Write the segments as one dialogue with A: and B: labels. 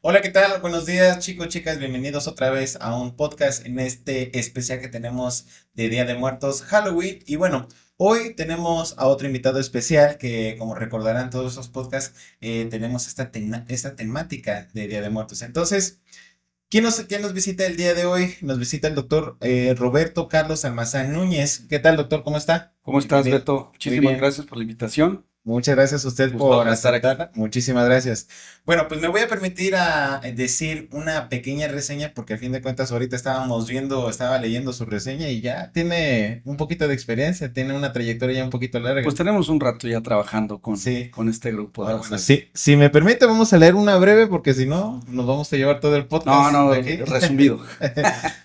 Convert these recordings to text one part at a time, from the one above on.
A: Hola, ¿qué tal? Buenos días, chicos, chicas. Bienvenidos otra vez a un podcast en este especial que tenemos de Día de Muertos, Halloween. Y bueno, hoy tenemos a otro invitado especial que, como recordarán todos esos podcasts, tenemos esta temática de Día de Muertos. Entonces, ¿quién nos visita el día de hoy? Nos visita el doctor Roberto Carlos Almazán Núñez. ¿Qué tal, doctor? ¿Cómo está?
B: ¿Cómo estás,
A: Bienvenido.
B: Beto?
A: Muy
B: Muchísimas
A: bien.
B: gracias por la invitación.
A: Muchas gracias a usted por
B: Gusto estar aquí.
A: aceptarla. Muchísimas gracias. Bueno, pues me voy a permitir decir una pequeña reseña porque a fin de cuentas ahorita estaba leyendo su reseña y ya tiene un poquito de experiencia, tiene una trayectoria ya un poquito
B: Pues
A: larga.
B: tenemos un rato ya trabajando con,
A: Sí.
B: con este grupo de
A: Ah,
B: las
A: bueno,
B: aves.
A: sí, si me permite, vamos a leer una breve porque si no, nos vamos a llevar todo el
B: No,
A: podcast
B: no,
A: aquí.
B: resumido.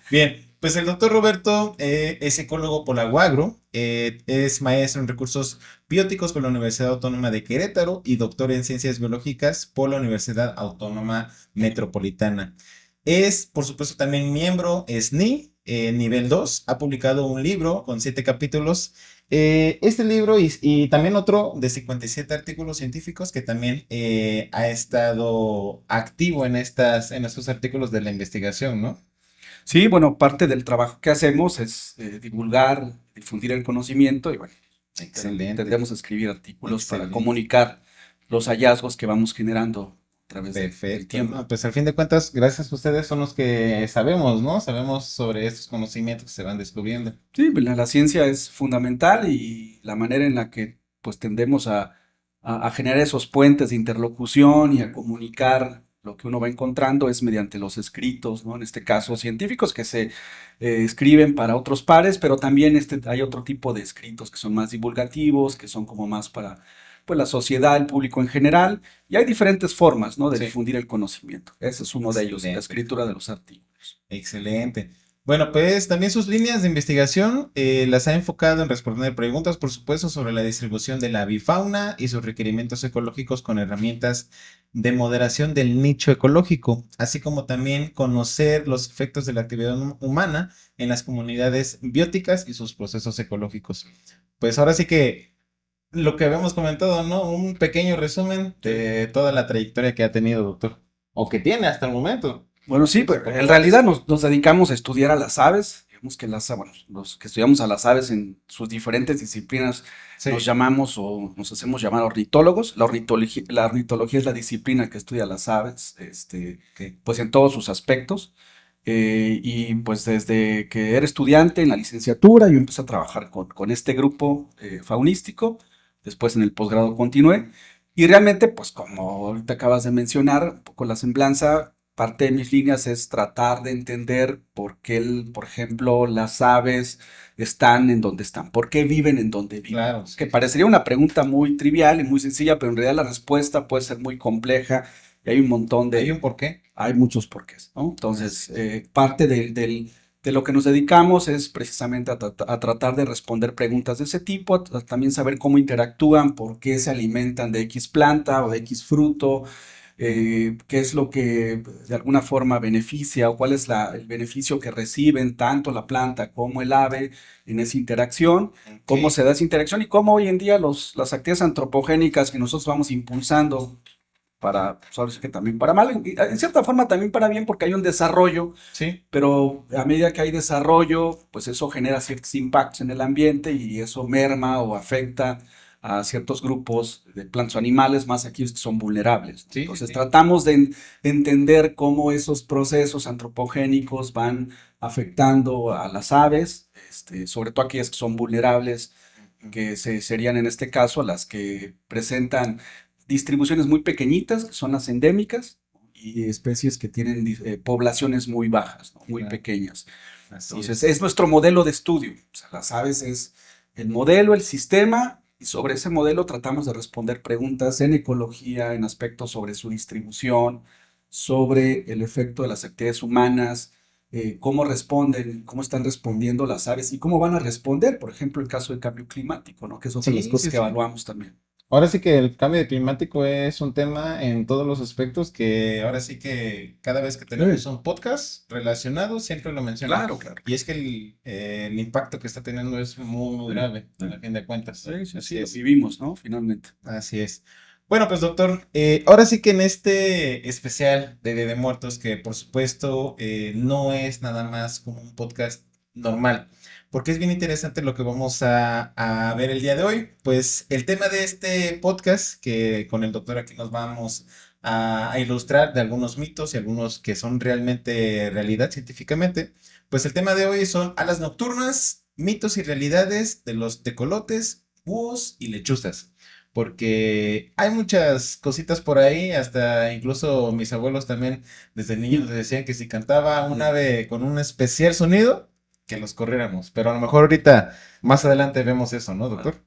A: Bien, pues el doctor Roberto es ecólogo por la UAGRO, es maestro en recursos bióticos por la Universidad Autónoma de Querétaro y doctor en ciencias biológicas por la Universidad Autónoma Metropolitana. Es, por supuesto, también miembro SNI, nivel 2. Ha publicado un libro con 7 capítulos. Este libro y también otro de 57 artículos científicos que también ha estado activo en estos artículos de la investigación, ¿no?
B: Sí, bueno, parte del trabajo que hacemos es divulgar, difundir el conocimiento y bueno,
A: Excelente,
B: tendremos a escribir artículos para
A: excelente.
B: comunicar los hallazgos que vamos generando a través del
A: Perfecto.
B: tiempo.
A: No, pues al fin de cuentas, gracias a ustedes son los que sabemos, ¿no? Sabemos sobre estos conocimientos que se van descubriendo.
B: Sí, pues, la ciencia es fundamental y la manera en la que pues tendemos a generar esos puentes de interlocución y a comunicar lo que uno va encontrando es mediante los escritos, ¿no? En este caso científicos que se escriben para otros pares, pero también hay otro tipo de escritos que son más divulgativos, que son como más para pues, la sociedad, el público en general, y hay diferentes formas, ¿no? De
A: Sí,
B: difundir el conocimiento. Ese es uno de ellos, la
A: excelente.
B: escritura de los artículos.
A: Excelente. Bueno, pues también sus líneas de investigación las ha enfocado en responder preguntas, por supuesto, sobre la distribución de la avifauna y sus requerimientos ecológicos con herramientas de moderación del nicho ecológico, así como también conocer los efectos de la actividad humana en las comunidades bióticas y sus procesos ecológicos. Pues ahora sí que lo que habíamos comentado, ¿no? Un pequeño resumen
B: Sí.
A: de toda la trayectoria que ha tenido, doctor, o que tiene hasta el momento.
B: Bueno, sí,
A: Pues
B: pues
A: un poco
B: en
A: más.
B: realidad nos dedicamos a estudiar a las aves. Digamos que bueno, los que estudiamos a las aves en sus diferentes disciplinas nos
A: Sí,
B: llamamos o nos hacemos llamar ornitólogos. La ornitología es la disciplina que estudia las aves,
A: ok.
B: pues en todos sus aspectos. Y pues desde que era estudiante en la licenciatura, yo empecé a trabajar con este grupo faunístico. Después en el posgrado continué. Y realmente, pues como ahorita acabas de mencionar, un poco la semblanza, parte de mis líneas es tratar de entender por qué, por ejemplo, las aves están en donde están, por qué viven en donde viven.
A: Claro,
B: Que
A: sí.
B: parecería una pregunta muy trivial y muy sencilla, pero en realidad la respuesta puede ser muy compleja y hay un montón
A: Hay un porqué.
B: hay muchos porqués, ¿no?
A: Así
B: Entonces,
A: es.
B: parte de lo que nos dedicamos es precisamente a tratar de responder preguntas de ese tipo, a también saber cómo interactúan, por qué se alimentan de X planta o de X fruto, qué es lo que de alguna forma beneficia o cuál es el beneficio que reciben tanto la planta como el ave en esa interacción,
A: Ok.
B: cómo se da esa interacción y cómo hoy en día las actividades antropogénicas que nosotros vamos impulsando para, pues ahora sí que también para mal, en cierta forma también para bien porque hay un desarrollo,
A: Sí,
B: pero a medida que hay desarrollo, pues eso genera ciertos impactos en el ambiente y eso merma o afecta a ciertos grupos de plantas o animales, más aquellos que son vulnerables.
A: sí, sí,
B: Entonces
A: sí.
B: tratamos de entender cómo esos procesos antropogénicos van afectando a las aves, sobre todo aquellas que son vulnerables,
A: Ujú.
B: que serían en este caso las que presentan distribuciones muy pequeñitas, que son las endémicas, y especies que tienen poblaciones muy bajas, ¿no? Muy
A: Claro,
B: pequeñas.
A: así
B: Entonces,
A: es.
B: es nuestro modelo de estudio. O sea, las aves es el modelo, el sistema, y sobre ese modelo tratamos de responder preguntas en ecología, en aspectos sobre su distribución, sobre el efecto de las actividades humanas, cómo responden, cómo están respondiendo las aves y cómo van a responder, por ejemplo, el caso del cambio climático, ¿no? Que es otra de las
A: Sí,
B: cosas
A: sí,
B: que
A: sí.
B: evaluamos también.
A: Ahora sí que el cambio climático es un tema en todos los aspectos que ahora sí que cada vez que tenemos
B: Sí,
A: un podcast relacionado siempre lo mencionan.
B: claro, claro.
A: Y es que el impacto que está teniendo es muy, muy
B: Sí,
A: grave,
B: sí,
A: a fin de cuentas.
B: sí, sí,
A: Así
B: sí, lo
A: es.
B: vivimos, ¿no? Finalmente.
A: Así es. Bueno, pues doctor, ahora sí que en este especial de Día de Muertos, que por supuesto no es nada más como un podcast normal, porque es bien interesante lo que vamos a ver el día de hoy. Pues el tema de este podcast, que con el doctor aquí nos vamos a ilustrar de algunos mitos y algunos que son realmente realidad científicamente, pues el tema de hoy son alas nocturnas, mitos y realidades de los tecolotes, búhos y lechuzas. Porque hay muchas cositas por ahí, hasta incluso mis abuelos también desde niños decían que si cantaba un ave con un especial sonido, que los corriéramos. Pero a lo mejor ahorita, más adelante vemos eso, ¿no, doctor?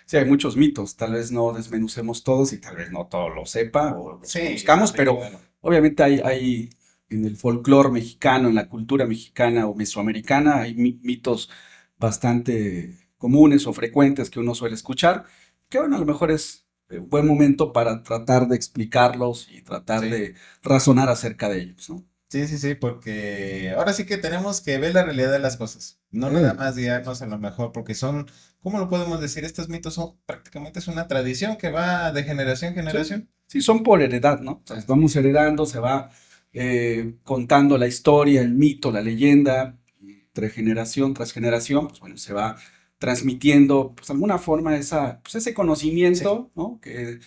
B: Sí, hay muchos mitos, tal vez no desmenucemos todos y tal vez no todo lo sepa o los
A: Sí,
B: conozcamos,
A: sí,
B: pero
A: claro.
B: obviamente hay en el folclore mexicano, en la cultura mexicana o mesoamericana, hay mitos bastante comunes o frecuentes que uno suele escuchar, que bueno, a lo mejor es un buen momento para tratar de explicarlos y tratar
A: Sí.
B: de razonar acerca de ellos, ¿no?
A: Sí, sí, sí, porque ahora sí que tenemos que ver la realidad de las cosas, no nada más guiarnos a lo mejor, porque son, ¿cómo lo podemos decir? Estos mitos son prácticamente es una tradición que va de generación en
B: Sí,
A: generación.
B: sí, son por heredad, ¿no? O sea, vamos heredando, se va contando la historia, el mito, la leyenda, y entre generación tras generación, pues bueno, se va transmitiendo, pues de alguna forma, pues, ese
A: Sí,
B: conocimiento, ¿no? Que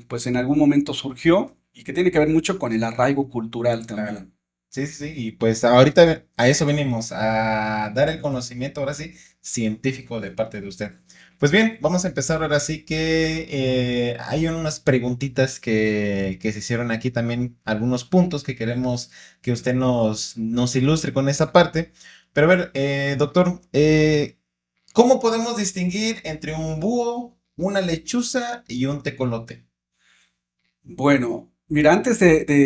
B: pues en algún momento surgió y que tiene que ver mucho con el arraigo cultural
A: claro.
B: también.
A: Sí, sí, sí, y pues ahorita a eso venimos, a dar el conocimiento, ahora sí, científico de parte de usted. Pues bien, vamos a empezar ahora sí que hay unas preguntitas que se hicieron aquí también, algunos puntos que queremos que usted nos ilustre con esa parte. Pero a ver, doctor, ¿cómo podemos distinguir entre un búho, una lechuza y un tecolote?
B: Bueno, mira, antes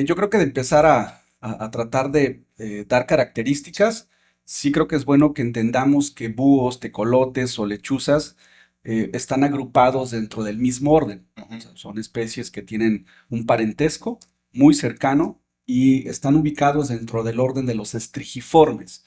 B: yo creo que de empezar a tratar de dar características, sí creo que es bueno que entendamos que búhos, tecolotes o lechuzas están agrupados dentro del mismo orden.
A: Ujú.
B: O sea, son especies que tienen un parentesco muy cercano y están ubicados dentro del orden de los estrigiformes.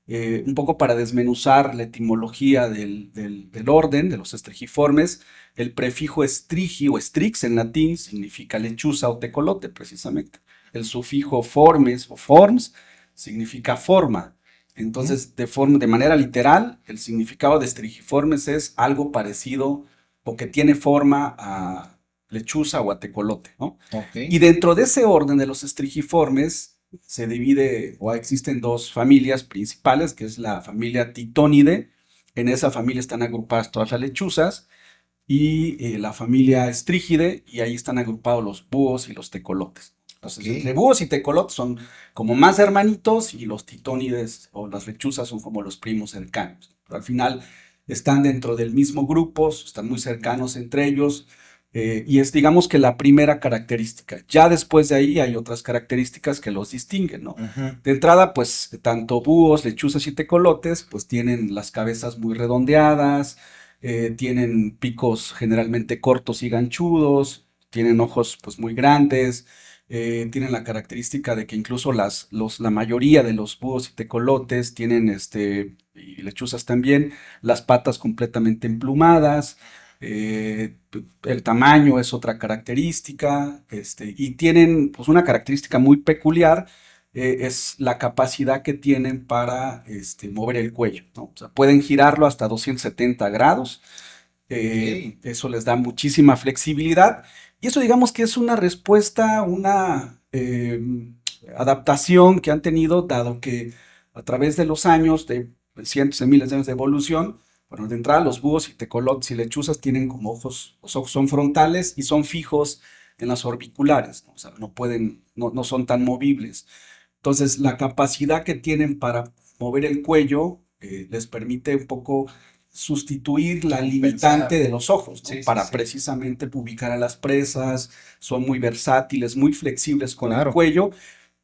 B: Un poco para desmenuzar la etimología del orden de los estrigiformes, el prefijo estrigi o strix en latín significa lechuza o tecolote, precisamente. El sufijo formes o forms significa forma.
A: Ujú.
B: Entonces, de manera literal, el significado de estrigiformes es algo parecido o que tiene forma a lechuza o a tecolote, ¿no?
A: Ok.
B: Y dentro de ese orden de los estrigiformes se divide o existen dos familias principales, que es la familia Titónide. En esa familia están agrupadas todas las lechuzas y la familia Estrígide, y ahí están agrupados los búhos y los tecolotes.
A: Ok.
B: Entonces, entre búhos y tecolotes son como más hermanitos y los titónides o las lechuzas son como los primos cercanos. Pero al final están dentro del mismo grupo, están muy cercanos entre ellos y es digamos que la primera característica. Ya después de ahí hay otras características que los distinguen, ¿no?
A: Ujú.
B: De entrada, pues tanto búhos, lechuzas y tecolotes, pues tienen las cabezas muy redondeadas, tienen picos generalmente cortos y ganchudos, tienen ojos pues muy grandes, tienen la característica de que incluso la mayoría de los búhos y tecolotes tienen y lechuzas también, las patas completamente emplumadas, el tamaño es otra característica, y tienen pues una característica muy peculiar, es la capacidad que tienen para mover el cuello, ¿no? O sea, pueden girarlo hasta 270 grados,
A: Ok.
B: eso les da muchísima flexibilidad y eso digamos que es una respuesta, una adaptación que han tenido dado que a través de los años, de cientos de miles de años de evolución, bueno, de entrada los búhos y tecolotes y lechuzas tienen como ojos, los ojos son frontales y son fijos en las orbiculares, ¿no? O sea, no son tan movibles. Entonces, la capacidad que tienen para mover el cuello les permite un poco sustituir la limitante
A: Compensar.
B: de los ojos, ¿no?
A: Sí, sí,
B: Para
A: sí.
B: precisamente ubicar a las presas, son muy versátiles, muy flexibles con el
A: Claro.
B: cuello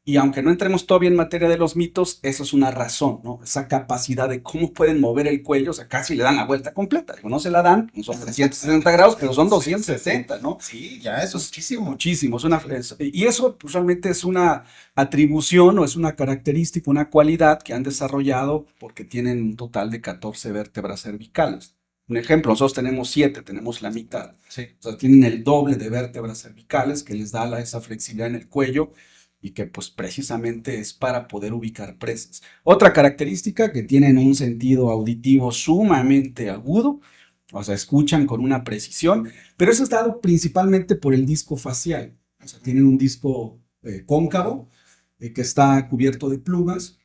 B: y aunque no entremos todavía en materia de los mitos, eso es una razón, ¿no? Esa capacidad de cómo pueden mover el cuello, o sea, casi le dan la vuelta completa. Digo, no se la dan, no son 360 grados, pero son
A: Sí, sí, sí.
B: 260, ¿no?
A: Sí, ya es
B: Entonces,
A: muchísimo.
B: muchísimo. Y eso usualmente es una atribución o es una característica, una cualidad que han desarrollado porque tienen un total de 14 vértebras cervicales. un ejemplo, nosotros tenemos 7, tenemos la mitad.
A: Sí.
B: O sea, tienen el doble de vértebras cervicales que les da esa flexibilidad en el cuello y que pues precisamente es para poder ubicar presas. Otra característica que tienen un sentido auditivo sumamente agudo, o sea, escuchan con una precisión, pero eso es dado principalmente por el disco facial. O sea, tienen un disco cóncavo que está cubierto de plumas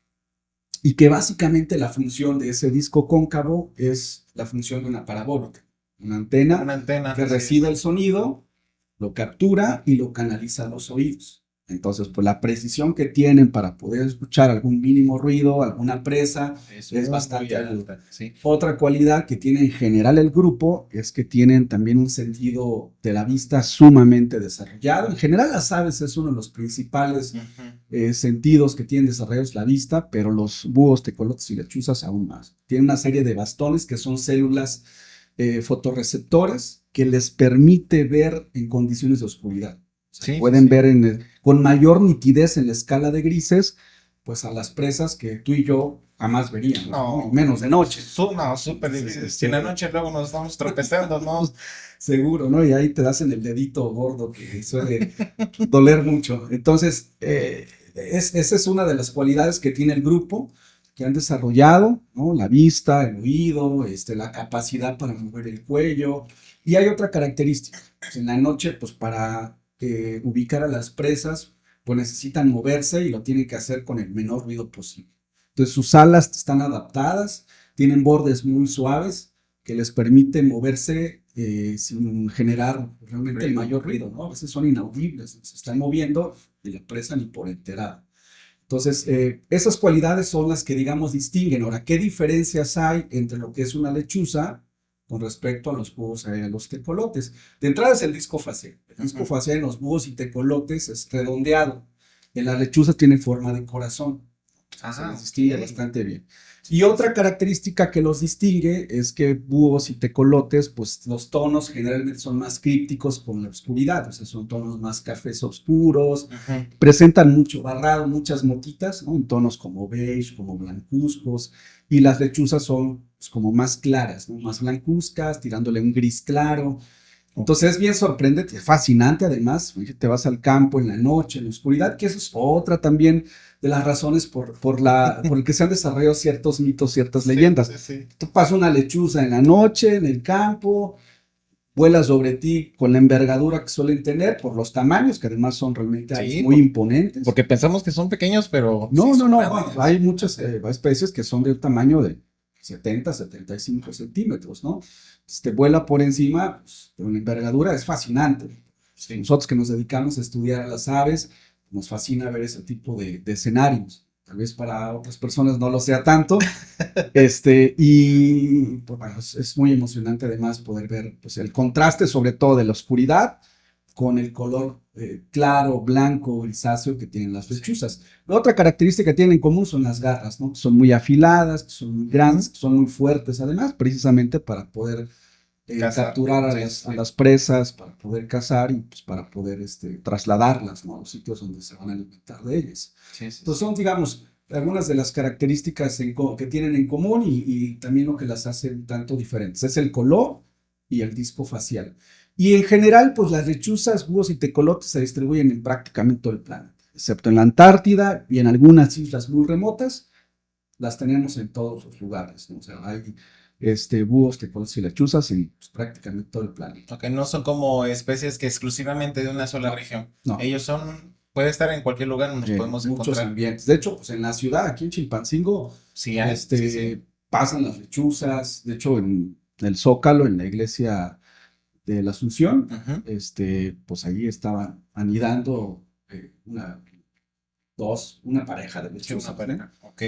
B: y que básicamente la función de ese disco cóncavo es la función de una parabólica, una antena que recibe el sonido, lo captura y lo canaliza a los oídos. Entonces, pues la precisión que tienen para poder escuchar algún mínimo ruido, alguna presa, es bastante alta. Sí. Otra cualidad que tiene en general el grupo es que tienen también un sentido de la vista sumamente desarrollado. En general las aves es uno de los principales sentidos que tienen desarrollados la vista, pero los búhos, tecolotes y lechuzas aún más. Tienen una serie de bastones que son células fotorreceptores que les permite ver en condiciones de oscuridad. Sí, pueden ver con mayor nitidez en la escala de grises, pues a las presas que tú y yo jamás veríamos, ¿no? Menos de noche.
A: No, súper difícil. Si en la noche luego nos estamos tropezando, ¿no?
B: Seguro, ¿no? Y ahí te das en el dedito gordo que suele doler mucho. Entonces, esa es una de las cualidades que tiene el grupo, que han desarrollado, ¿no? La vista, el oído, la capacidad para mover el cuello. Y hay otra característica. Pues en la noche, pues para ubicar a las presas, pues necesitan moverse y lo tienen que hacer con el menor ruido posible. Entonces sus alas están adaptadas, tienen bordes muy suaves que les permiten moverse sin generar realmente el mayor ruido, ¿no? A veces son inaudibles, se están moviendo y la presa ni por enterada. Entonces, esas cualidades son las que, digamos, distinguen. Ahora, ¿qué diferencias hay entre lo que es una lechuza con respecto a los búhos y a los tecolotes? De entrada es el disco facial. El disco facial en los búhos y tecolotes es redondeado. En las lechuzas tiene forma de corazón. Se les distingue bastante bien. Y otra característica que los distingue es que búhos y tecolotes, pues los tonos generalmente son más crípticos con la oscuridad, o sea, son tonos más cafés oscuros, presentan mucho barrado, muchas motitas, ¿no? En tonos como beige, como blancuzcos, y las lechuzas son pues, como más claras, ¿no? Más blancuzcas, tirándole un gris claro. Entonces es bien sorprendente, fascinante además, te vas al campo en la noche, en la oscuridad, que eso es otra también de las razones por el que se han desarrollado ciertos mitos, ciertas leyendas. Sí. Tú pasas una lechuza en la noche, en el campo, vuela sobre ti con la envergadura que suelen tener por los tamaños, que además son realmente muy imponentes.
A: Porque pensamos que son pequeños, pero...
B: No, hay muchas especies que son de un tamaño de 70, 75 centímetros, ¿no? Te vuela por encima, pues, de una envergadura, es fascinante. Sí. Nosotros que nos dedicamos a estudiar a las aves, nos fascina ver ese tipo de escenarios. Tal vez para otras personas no lo sea tanto. Y pues, bueno, es muy emocionante además poder ver pues, el contraste, sobre todo de la oscuridad, con el color claro, blanco, grisáceo que tienen las lechuzas. La otra característica que tienen en común son las garras, ¿no? Son muy afiladas, son muy grandes, son muy fuertes, además, precisamente para poder capturar a las presas, para poder cazar y pues, para poder trasladarlas, ¿no? A los sitios donde se van a alimentar de ellas. Sí. Entonces son, digamos, algunas de las características que tienen en común y también lo que las hace un tanto diferentes. Es el color y el disco facial. Y en general, pues las lechuzas, búhos y tecolotes se distribuyen en prácticamente todo el planeta, excepto en la Antártida y en algunas islas muy remotas, las tenemos en todos los lugares, ¿no? O sea, hay búhos, tecolotes y lechuzas en pues, prácticamente todo el planeta.
A: Ok, no son como especies que exclusivamente de una sola región. No. Ellos puede estar en cualquier lugar, nos podemos encontrar.
B: Muchos ambientes. De hecho, pues en la ciudad, aquí en Chilpancingo, sí, pasan las lechuzas. De hecho, en el Zócalo, en la iglesia de la Asunción, pues allí estaban anidando una pareja de lechuzas.
A: Sí, una pareja, ¿no? Ok.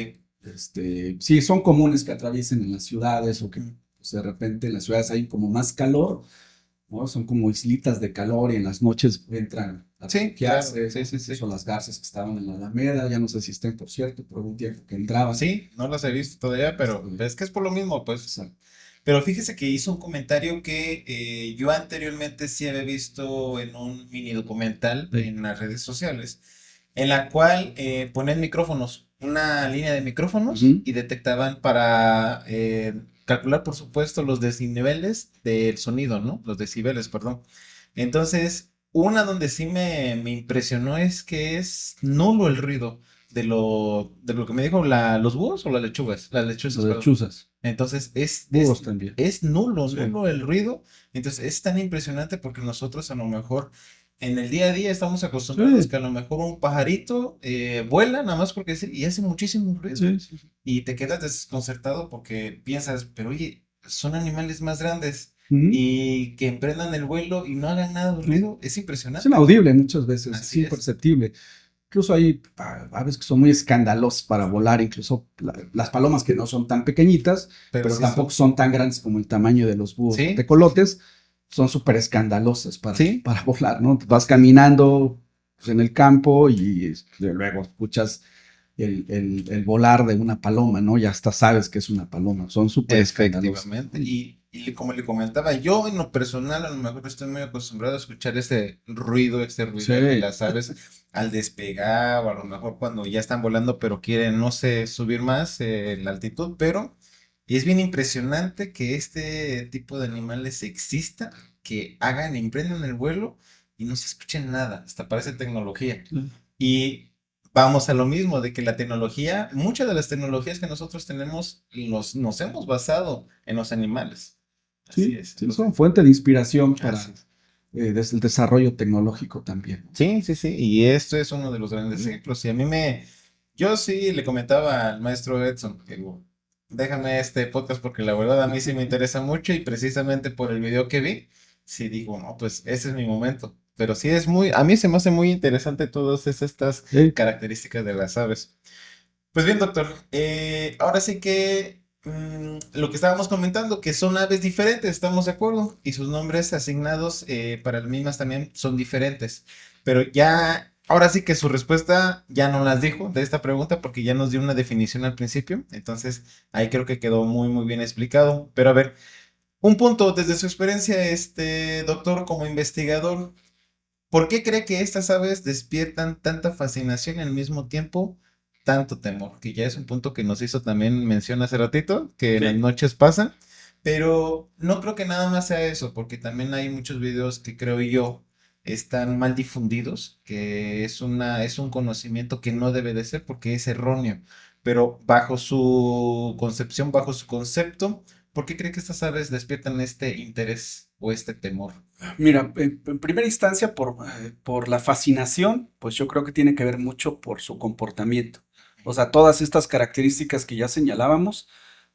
B: Sí, son comunes que atraviesen en las ciudades o que pues, de repente en las ciudades hay como más calor, ¿no? Son como islitas de calor y en las noches entran a refugiarse. Sí. Son las garzas que estaban en la Alameda, ya no sé si estén, por cierto, pero un tiempo que entraban.
A: Sí, no las he visto todavía, pero es que es por lo mismo, pues. Exacto. Pero fíjese que hizo un comentario que yo anteriormente sí había visto en un mini documental en las redes sociales, en la cual ponen micrófonos, una línea de micrófonos y detectaban para calcular, por supuesto, los desniveles del sonido, ¿no? Los decibeles, perdón. Entonces, una donde sí me impresionó es que es nulo el ruido de lo que me dijo los búhos o las lechugas. Las
B: Las
A: lechuzas, perdón.
B: lechuzas,
A: Entonces,
B: búhos también.
A: es nulo,
B: Sí.
A: nulo el ruido. Entonces, es tan impresionante porque nosotros a lo mejor en el día a día estamos acostumbrados
B: Sí,
A: que a lo mejor un pajarito vuela nada más porque sí, y hace muchísimo ruido.
B: sí, sí, sí.
A: Y te quedas desconcertado porque piensas, pero oye, son animales más grandes
B: Ujú,
A: y que emprendan el vuelo y no hagan nada de
B: sí.
A: ruido, es
B: Es
A: impresionante.
B: inaudible muchas veces, es
A: Así es.
B: imperceptible. Incluso hay aves que son muy escandalosas para volar, incluso las palomas que no son tan pequeñitas,
A: Pero
B: pero
A: sí
B: tampoco
A: son.
B: son tan grandes como el tamaño de los búhos o
A: Sí,
B: tecolotes, son súper escandalosas
A: sí,
B: para volar, ¿no? Vas caminando pues, en el campo y luego escuchas el volar de una paloma, ¿no? Ya hasta sabes que es una paloma, son súper escandalosas.
A: efectivamente. Como le comentaba, yo en lo personal a lo mejor estoy muy acostumbrado a escuchar este
B: Sí,
A: ruido de las aves al despegar o a lo mejor cuando ya están volando pero quieren, no sé, subir más la altitud, pero es bien impresionante que este tipo de animales exista, que hagan, emprendan el vuelo y no se escuchen nada, hasta parece tecnología.
B: sí,
A: Y vamos a lo mismo, de que la tecnología, muchas de las tecnologías que nosotros tenemos, nos hemos basado en los animales. Así
B: sí,
A: es.
B: sí,
A: Entonces,
B: son fuente de inspiración
A: así
B: para
A: es.
B: desde el desarrollo tecnológico también.
A: Sí, sí, sí. Y esto es uno de los grandes ejemplos. Y yo sí le comentaba al maestro Edson, que digo, déjame este podcast porque la verdad a mí sí me interesa mucho y precisamente por el video que vi, sí digo, no, pues ese es mi momento. Pero sí a mí se me hace muy interesante todas estas
B: Sí,
A: características de las aves. Pues bien, doctor, ahora sí que lo que estábamos comentando, que son aves diferentes, estamos de acuerdo, y sus nombres asignados para las mismas también son diferentes, pero ya, ahora sí que su respuesta ya no las dijo de esta pregunta porque ya nos dio una definición al principio, entonces ahí creo que quedó muy, muy bien explicado, pero a ver, un punto desde su experiencia, doctor, como investigador. ¿Por qué cree que estas aves despiertan tanta fascinación y al mismo tiempo tanto temor? Que ya es un punto que nos hizo también mención hace ratito, que en las
B: sí.
A: noches pasa, pero no creo que nada más sea eso, porque también hay muchos videos que creo yo están mal difundidos, que es un conocimiento que no debe de ser porque es erróneo, pero bajo su concepción, bajo su concepto, ¿por qué cree que estas aves despiertan este interés o este temor?
B: Mira, en primera instancia, por la fascinación, pues yo creo que tiene que ver mucho por su comportamiento. O sea, todas estas características que ya señalábamos,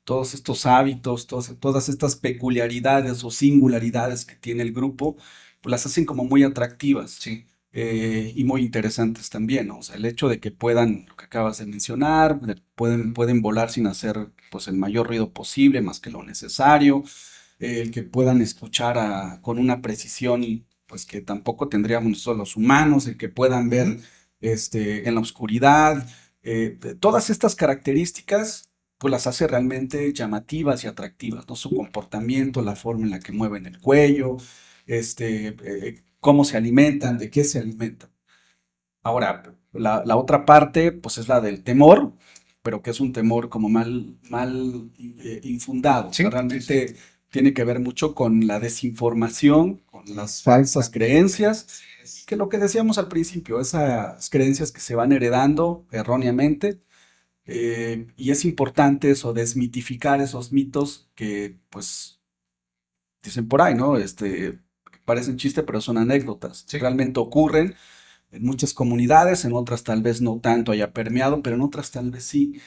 B: todos estos hábitos, todas estas peculiaridades o singularidades que tiene el grupo, pues las hacen como muy atractivas
A: Sí.
B: y muy interesantes también, ¿no? O sea, el hecho de que puedan, lo que acabas de mencionar, pueden volar sin hacer pues el mayor ruido posible, más que lo necesario, el que puedan escuchar con una precisión pues que tampoco tendríamos nosotros los humanos, el que puedan ver
A: Ujú.
B: en la oscuridad, todas estas características pues las hace realmente llamativas y atractivas, ¿no? Su comportamiento, la forma en la que mueven el cuello, cómo se alimentan, de qué se alimentan. Ahora, la otra parte, pues es la del temor, pero que es un temor como mal infundado. O sea,
A: Sí, sí, sí.
B: realmente tiene que ver mucho con la desinformación, con las falsas creencias,
A: Así es.
B: que lo que decíamos al principio, esas creencias que se van heredando erróneamente, y es importante eso, desmitificar esos mitos que, pues, dicen por ahí, ¿no? Parecen chiste, pero son anécdotas.
A: Sí,
B: Realmente ocurren en muchas comunidades, en otras tal vez no tanto haya permeado, pero en otras tal vez sí.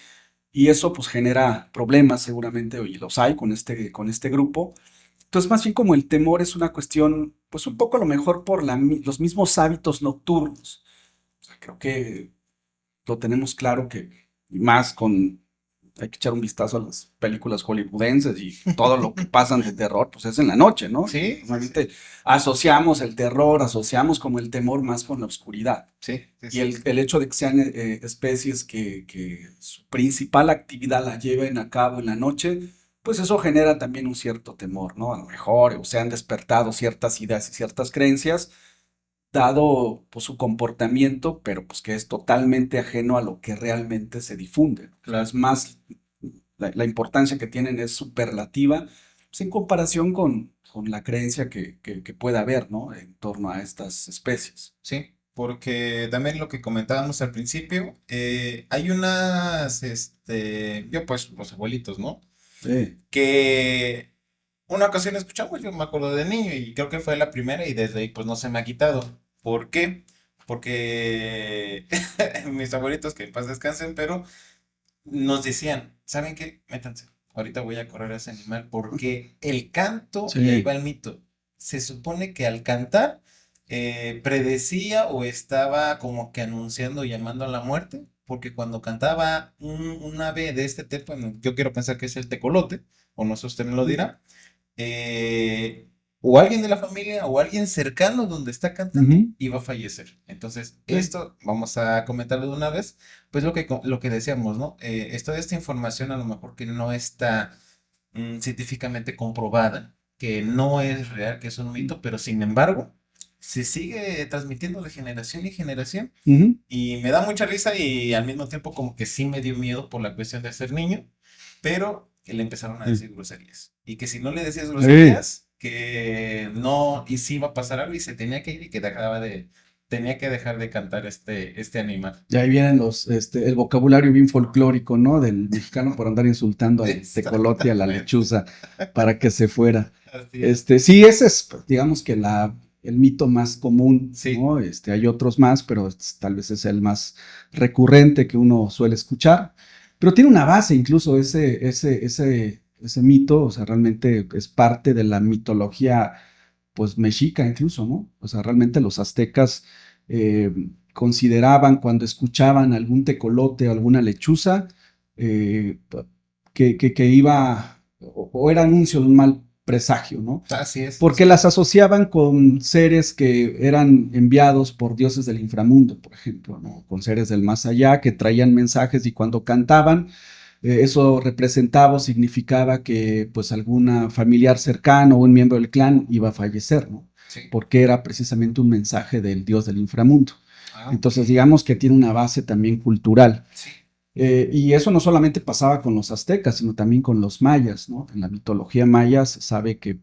B: Y eso pues genera problemas seguramente, y los hay con este grupo. Entonces, más bien como el temor es una cuestión, pues un poco a lo mejor por los mismos hábitos nocturnos. O sea, creo que lo tenemos claro que, y más con, hay que echar un vistazo a las películas hollywoodenses y todo lo que pasan de terror, pues es en la noche, ¿no? Y
A: sí, sí, sí,
B: normalmente asociamos el terror, asociamos como el temor más con la oscuridad.
A: sí, sí,
B: Y
A: sí.
B: el hecho de que sean especies que su principal actividad la lleven a cabo en la noche, pues eso genera también un cierto temor, ¿no? A lo mejor o se han despertado ciertas ideas y ciertas creencias dado pues, su comportamiento, pero pues que es totalmente ajeno a lo que realmente se difunde. O sea, es más la importancia que tienen es superlativa, pues, en comparación con la creencia que puede haber, ¿no? En torno a estas especies.
A: Sí, porque también lo que comentábamos al principio, hay unas, yo pues los abuelitos, ¿no?
B: Sí.
A: Que una ocasión escuchamos, yo me acuerdo de niño y creo que fue la primera y desde ahí pues no se me ha quitado. ¿Por qué? Porque mis abuelitos que en paz descansen, pero nos decían, ¿saben qué? Métanse, ahorita voy a correr a ese animal porque el canto, y ahí va
B: Sí.
A: el mito, se supone que al cantar predecía o estaba como que anunciando, llamando a la muerte, porque cuando cantaba un ave de este tipo, yo quiero pensar que es el tecolote, o no sé, usted me lo dirá, eh, o alguien de la familia o alguien cercano donde está cantando
B: Ujú.
A: iba a fallecer. Entonces,
B: Sí.
A: esto vamos a comentarlo de una vez, pues lo que decíamos, ¿no? Toda esta información a lo mejor que no está científicamente comprobada, que no es real, que es un mito, pero sin embargo, se sigue transmitiendo de generación y generación
B: Ujú.
A: y me da mucha risa y al mismo tiempo como que sí me dio miedo por la cuestión de ser niño, pero que le empezaron a
B: Sí.
A: decir groserías. Y que si no le decías
B: Sí.
A: groserías, que no, y sí iba a pasar algo y se tenía que ir y que tenía que dejar de cantar este animal.
B: Y ahí vienen el vocabulario bien folclórico, ¿no? Del mexicano por andar insultando al tecolote y a la
A: Exactamente.
B: lechuza para que se fuera.
A: Así es.
B: Sí, ese es, digamos que el mito más común,
A: Sí,
B: ¿no? Hay otros más, pero tal vez es el más recurrente que uno suele escuchar. Pero tiene una base, incluso ese mito, o sea, realmente es parte de la mitología, pues, mexica incluso, ¿no? O sea, realmente los aztecas eh, consideraban cuando escuchaban algún tecolote o alguna lechuza eh, que iba o era anuncio de un mal presagio, ¿no?
A: así es,
B: Porque
A: así es.
B: las asociaban con seres que eran enviados por dioses del inframundo, por ejemplo, ¿no? Con seres del más allá que traían mensajes y cuando cantaban, eso representaba o significaba que pues alguna familiar cercano o un miembro del clan iba a fallecer, ¿no?
A: Sí.
B: Porque era precisamente un mensaje del dios del inframundo.
A: Ah, ok.
B: Entonces, digamos que tiene una base también cultural.
A: Sí.
B: Y eso no solamente pasaba con los aztecas, sino también con los mayas, ¿no? En la mitología maya se sabe que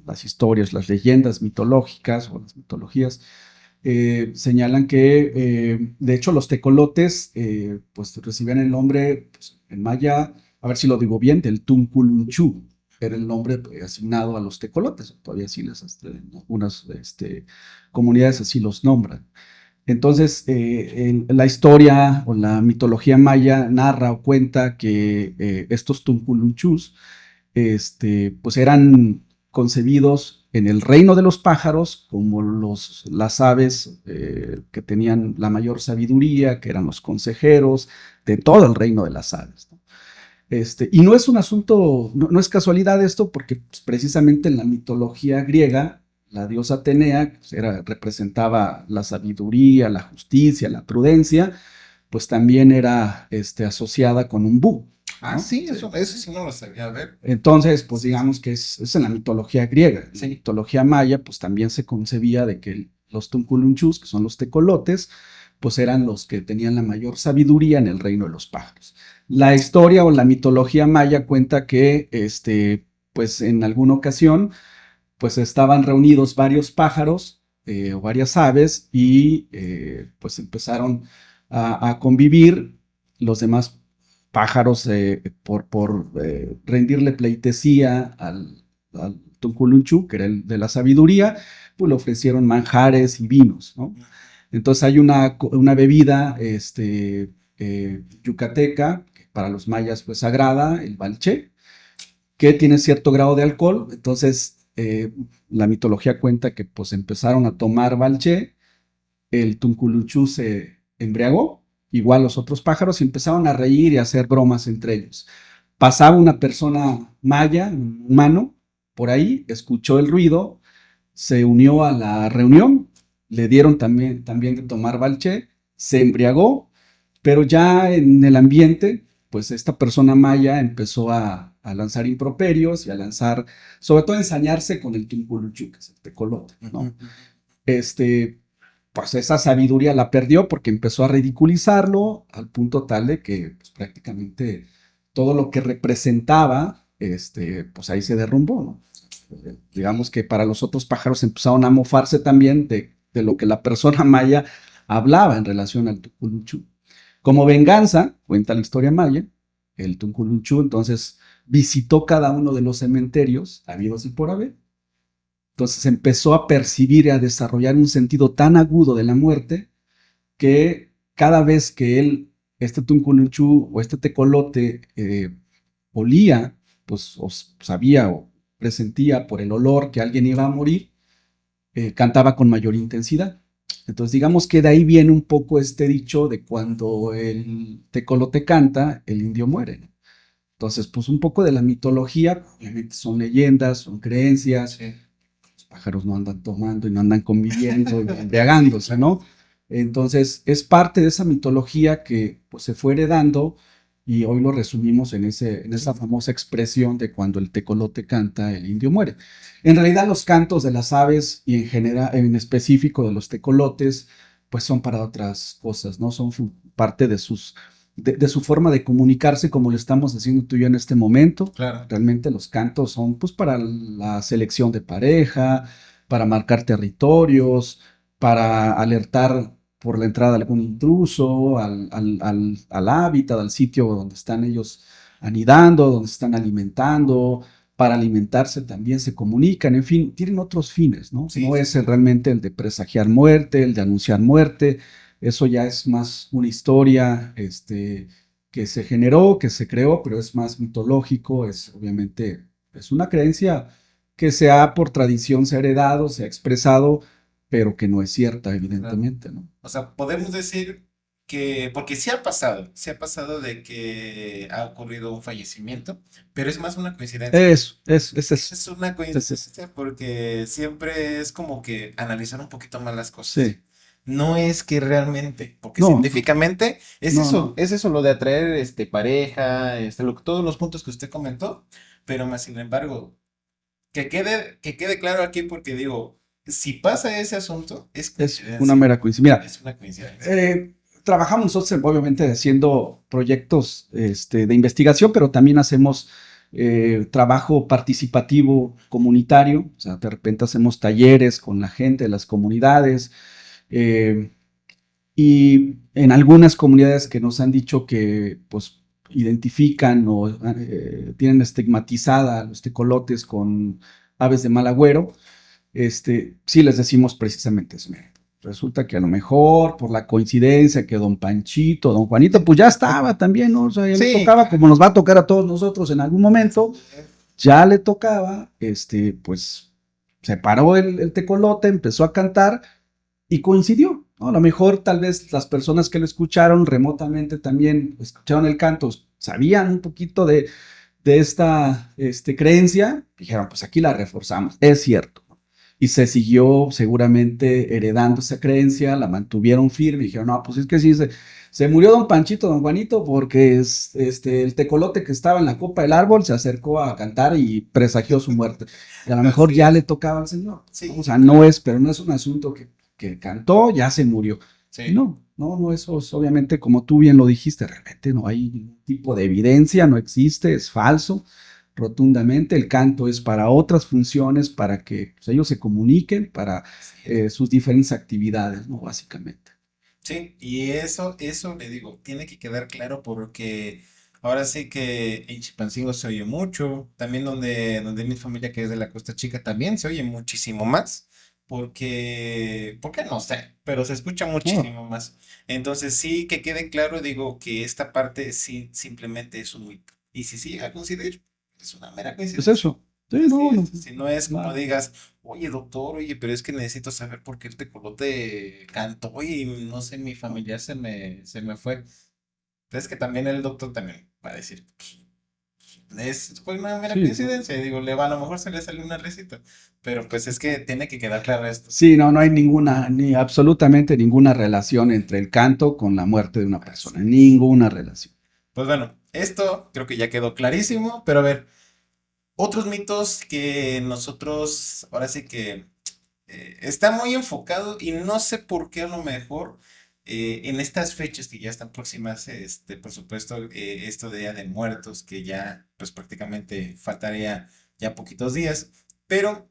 B: las historias, las leyendas mitológicas o las mitologías señalan que, de hecho, los tecolotes, pues recibían el nombre, pues, en maya, a ver si lo digo bien, del Tunculunchu. Era el nombre asignado a los tecolotes. Todavía sí en algunas comunidades así los nombran. Entonces, en la historia o la mitología maya narra o cuenta que estos Tunculunchus pues eran concebidos en el reino de los pájaros como las aves que tenían la mayor sabiduría, que eran los consejeros de todo el reino de las aves, ¿no? Y no es un asunto, no es casualidad esto, porque pues, precisamente en la mitología griega, la diosa Atenea pues, representaba la sabiduría, la justicia, la prudencia, pues también era asociada con un búho,
A: Ah,
B: ¿no?
A: sí,
B: Sí.
A: eso sí no lo sabía. A ver.
B: Entonces, pues
A: Sí, sí.
B: digamos que es en la mitología griega. En la
A: Sí.
B: mitología maya, pues también se concebía de que los tunculunchus, que son los tecolotes, pues eran los que tenían la mayor sabiduría en el reino de los pájaros. La historia o la mitología maya cuenta que, pues en alguna ocasión, pues estaban reunidos varios pájaros o varias aves y pues empezaron a convivir los demás pájaros por rendirle pleitesía al Tunculunchu, que era el de la sabiduría, pues le ofrecieron manjares y vinos, ¿no? Entonces hay una bebida yucateca, que para los mayas fue sagrada, el balché, que tiene cierto grado de alcohol. Entonces, la mitología cuenta que pues empezaron a tomar balché, el Tunculuchú se embriagó, igual los otros pájaros, y empezaron a reír y a hacer bromas entre ellos. Pasaba una persona maya, un humano, por ahí, escuchó el ruido, se unió a la reunión, le dieron también de tomar balché, se embriagó, pero ya en el ambiente, pues esta persona maya empezó a lanzar improperios y a lanzar, sobre todo a ensañarse con el Tunculuchú, que es el tecolote,
A: Ujú,
B: ¿no?
A: ujú.
B: Este, pues esa sabiduría la perdió porque empezó a ridiculizarlo al punto tal de que pues, prácticamente todo lo que representaba, pues ahí se derrumbó, ¿no? Digamos que para los otros pájaros empezaron a mofarse también de lo que la persona maya hablaba en relación al Tuculunchú. Como venganza, cuenta la historia maya, el Tuculunchú entonces visitó cada uno de los cementerios habidos y por haber. Entonces empezó a percibir y a desarrollar un sentido tan agudo de la muerte que cada vez que él, este Tunculunchú o este tecolote, olía, pues o sabía o presentía por el olor que alguien iba a morir, cantaba con mayor intensidad. Entonces digamos que de ahí viene un poco este dicho de cuando el tecolote canta, el indio muere, ¿no? Entonces, pues un poco de la mitología, obviamente son leyendas, son creencias,
A: Sí.
B: los pájaros no andan tomando y no andan conviviendo y embriagándose, ¿no? Entonces, es parte de esa mitología que pues, se fue heredando y hoy lo resumimos en esa famosa expresión de cuando el tecolote canta, el indio muere. En realidad, los cantos de las aves y en general, en específico de los tecolotes, pues son para otras cosas, ¿no? Son parte de su forma de comunicarse como lo estamos haciendo tú y yo en este momento.
A: Claro.
B: Realmente los cantos son pues para la selección de pareja, para marcar territorios, para alertar por la entrada de algún intruso, al hábitat, al sitio donde están ellos anidando, donde están alimentando, para alimentarse también se comunican, en fin, tienen otros fines, ¿no?
A: Sí,
B: No
A: sí,
B: es
A: sí.
B: realmente el de presagiar muerte, el de anunciar muerte, eso ya es más una historia, que se generó, que se creó, pero es más mitológico, es obviamente, es una creencia que se ha por tradición, se ha heredado, se ha expresado, pero que no es cierta,
A: Claro.
B: evidentemente, ¿no?
A: O sea, podemos decir que, porque sí ha pasado de que ha ocurrido un fallecimiento, pero es más una coincidencia.
B: Es
A: Es una
B: eso.
A: coincidencia porque siempre es como que analizar un poquito más las cosas.
B: Sí,
A: No es que realmente, porque
B: no,
A: científicamente
B: no, no,
A: es eso lo de atraer pareja, todos los puntos que usted comentó, pero más sin embargo, que quede claro aquí porque digo, si pasa ese asunto, es
B: es una
A: coincidencia,
B: mera coincidencia. Mira,
A: es una coincidencia.
B: trabajamos nosotros obviamente haciendo proyectos de investigación, pero también hacemos trabajo participativo comunitario, o sea, de repente hacemos talleres con la gente de las comunidades, eh, y en algunas comunidades que nos han dicho que pues identifican o tienen estigmatizada a los tecolotes con aves de mal agüero, sí les decimos precisamente eso. Miren, resulta que a lo mejor por la coincidencia que don Panchito, don Juanito, pues ya estaba también, ¿no? O sea, ya le
A: Sí,
B: tocaba, como nos va a tocar a todos nosotros en algún momento, ya le tocaba, pues se paró el tecolote, empezó a cantar y coincidió, ¿no? A lo mejor tal vez las personas que lo escucharon remotamente también escucharon el canto, sabían un poquito de esta creencia, dijeron, pues aquí la reforzamos, es cierto. Y se siguió seguramente heredando esa creencia, la mantuvieron firme, y dijeron, no, pues es que sí, se murió don Panchito, don Juanito, porque el tecolote que estaba en la copa del árbol se acercó a cantar y presagió su muerte. Y a lo mejor
A: así
B: ya le
A: es.
B: tocaba al Señor, ¿no? O
A: Sí,
B: sea, no es, pero no es un asunto que cantó, ya se murió. Y
A: sí.
B: no, eso es obviamente, como tú bien lo dijiste, realmente no hay ningún tipo de evidencia, no existe, es falso, rotundamente. El canto es para otras funciones, para que pues, ellos se comuniquen, para
A: Así es.
B: sus diferentes actividades, ¿no? Básicamente.
A: Sí, y eso le digo, tiene que quedar claro porque ahora sí que en Chilpancingo se oye mucho, también donde mi familia que es de la Costa Chica también se oye muchísimo más, porque no sé, pero se escucha
B: Oh,
A: muchísimo más. Entonces sí que quede claro, digo, que esta parte sí simplemente es un mito. Y si sí llega a coincidir, es una mera
B: es
A: coincidencia.
B: eso. Sí,
A: Así
B: no, no,
A: es, si no es como
B: claro.
A: digas, oye doctor, oye, pero es que necesito saber por qué el tecolote cantó y no sé, mi familiar se me fue. Es que también el doctor también va a decir, fue una mera
B: Sí, no.
A: coincidencia, y digo, a lo mejor se le salió una risita, pero pues es que tiene que quedar claro esto.
B: Sí, no, no hay ninguna, ni absolutamente ninguna relación entre el canto con la muerte de una
A: Así
B: persona.
A: es.
B: Ninguna relación.
A: Pues bueno, esto creo que ya quedó clarísimo, pero a ver, otros mitos que ahora sí que está muy enfocado y no sé por qué a lo mejor. En estas fechas que ya están próximas, por supuesto, esto de Día de Muertos, que ya pues prácticamente faltaría ya poquitos días, pero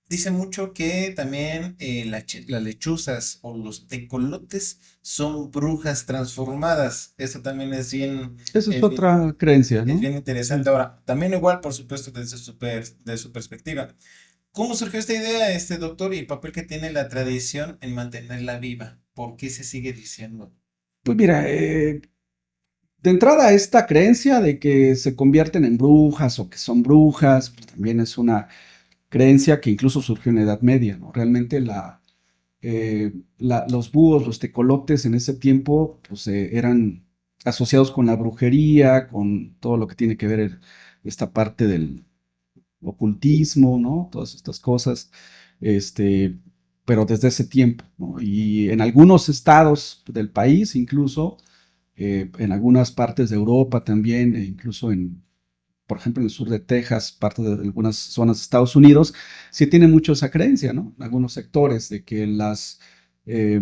A: dice mucho que también las lechuzas o los tecolotes son brujas transformadas. Eso también
B: Esa es
A: es bien,
B: otra creencia,
A: es
B: ¿no?
A: bien interesante.
B: Sí.
A: Ahora, también igual, por supuesto, de su perspectiva. ¿Cómo surgió esta idea, doctor, y el papel que tiene la tradición en mantenerla viva? ¿Por qué se sigue diciendo?
B: Pues mira, de entrada esta creencia de que se convierten en brujas o que son brujas, pues también es una creencia que incluso surgió en la Edad Media, ¿no? Realmente los búhos, los tecolotes en ese tiempo, pues eran asociados con la brujería, con todo lo que tiene que ver esta parte del ocultismo, ¿no? Todas estas cosas, este, pero desde ese tiempo, ¿no? Y en algunos estados del país, incluso, en algunas partes de Europa también, e incluso por ejemplo, en el sur de Texas, parte de algunas zonas de Estados Unidos, sí tiene mucho esa creencia, ¿no? En algunos sectores de que eh,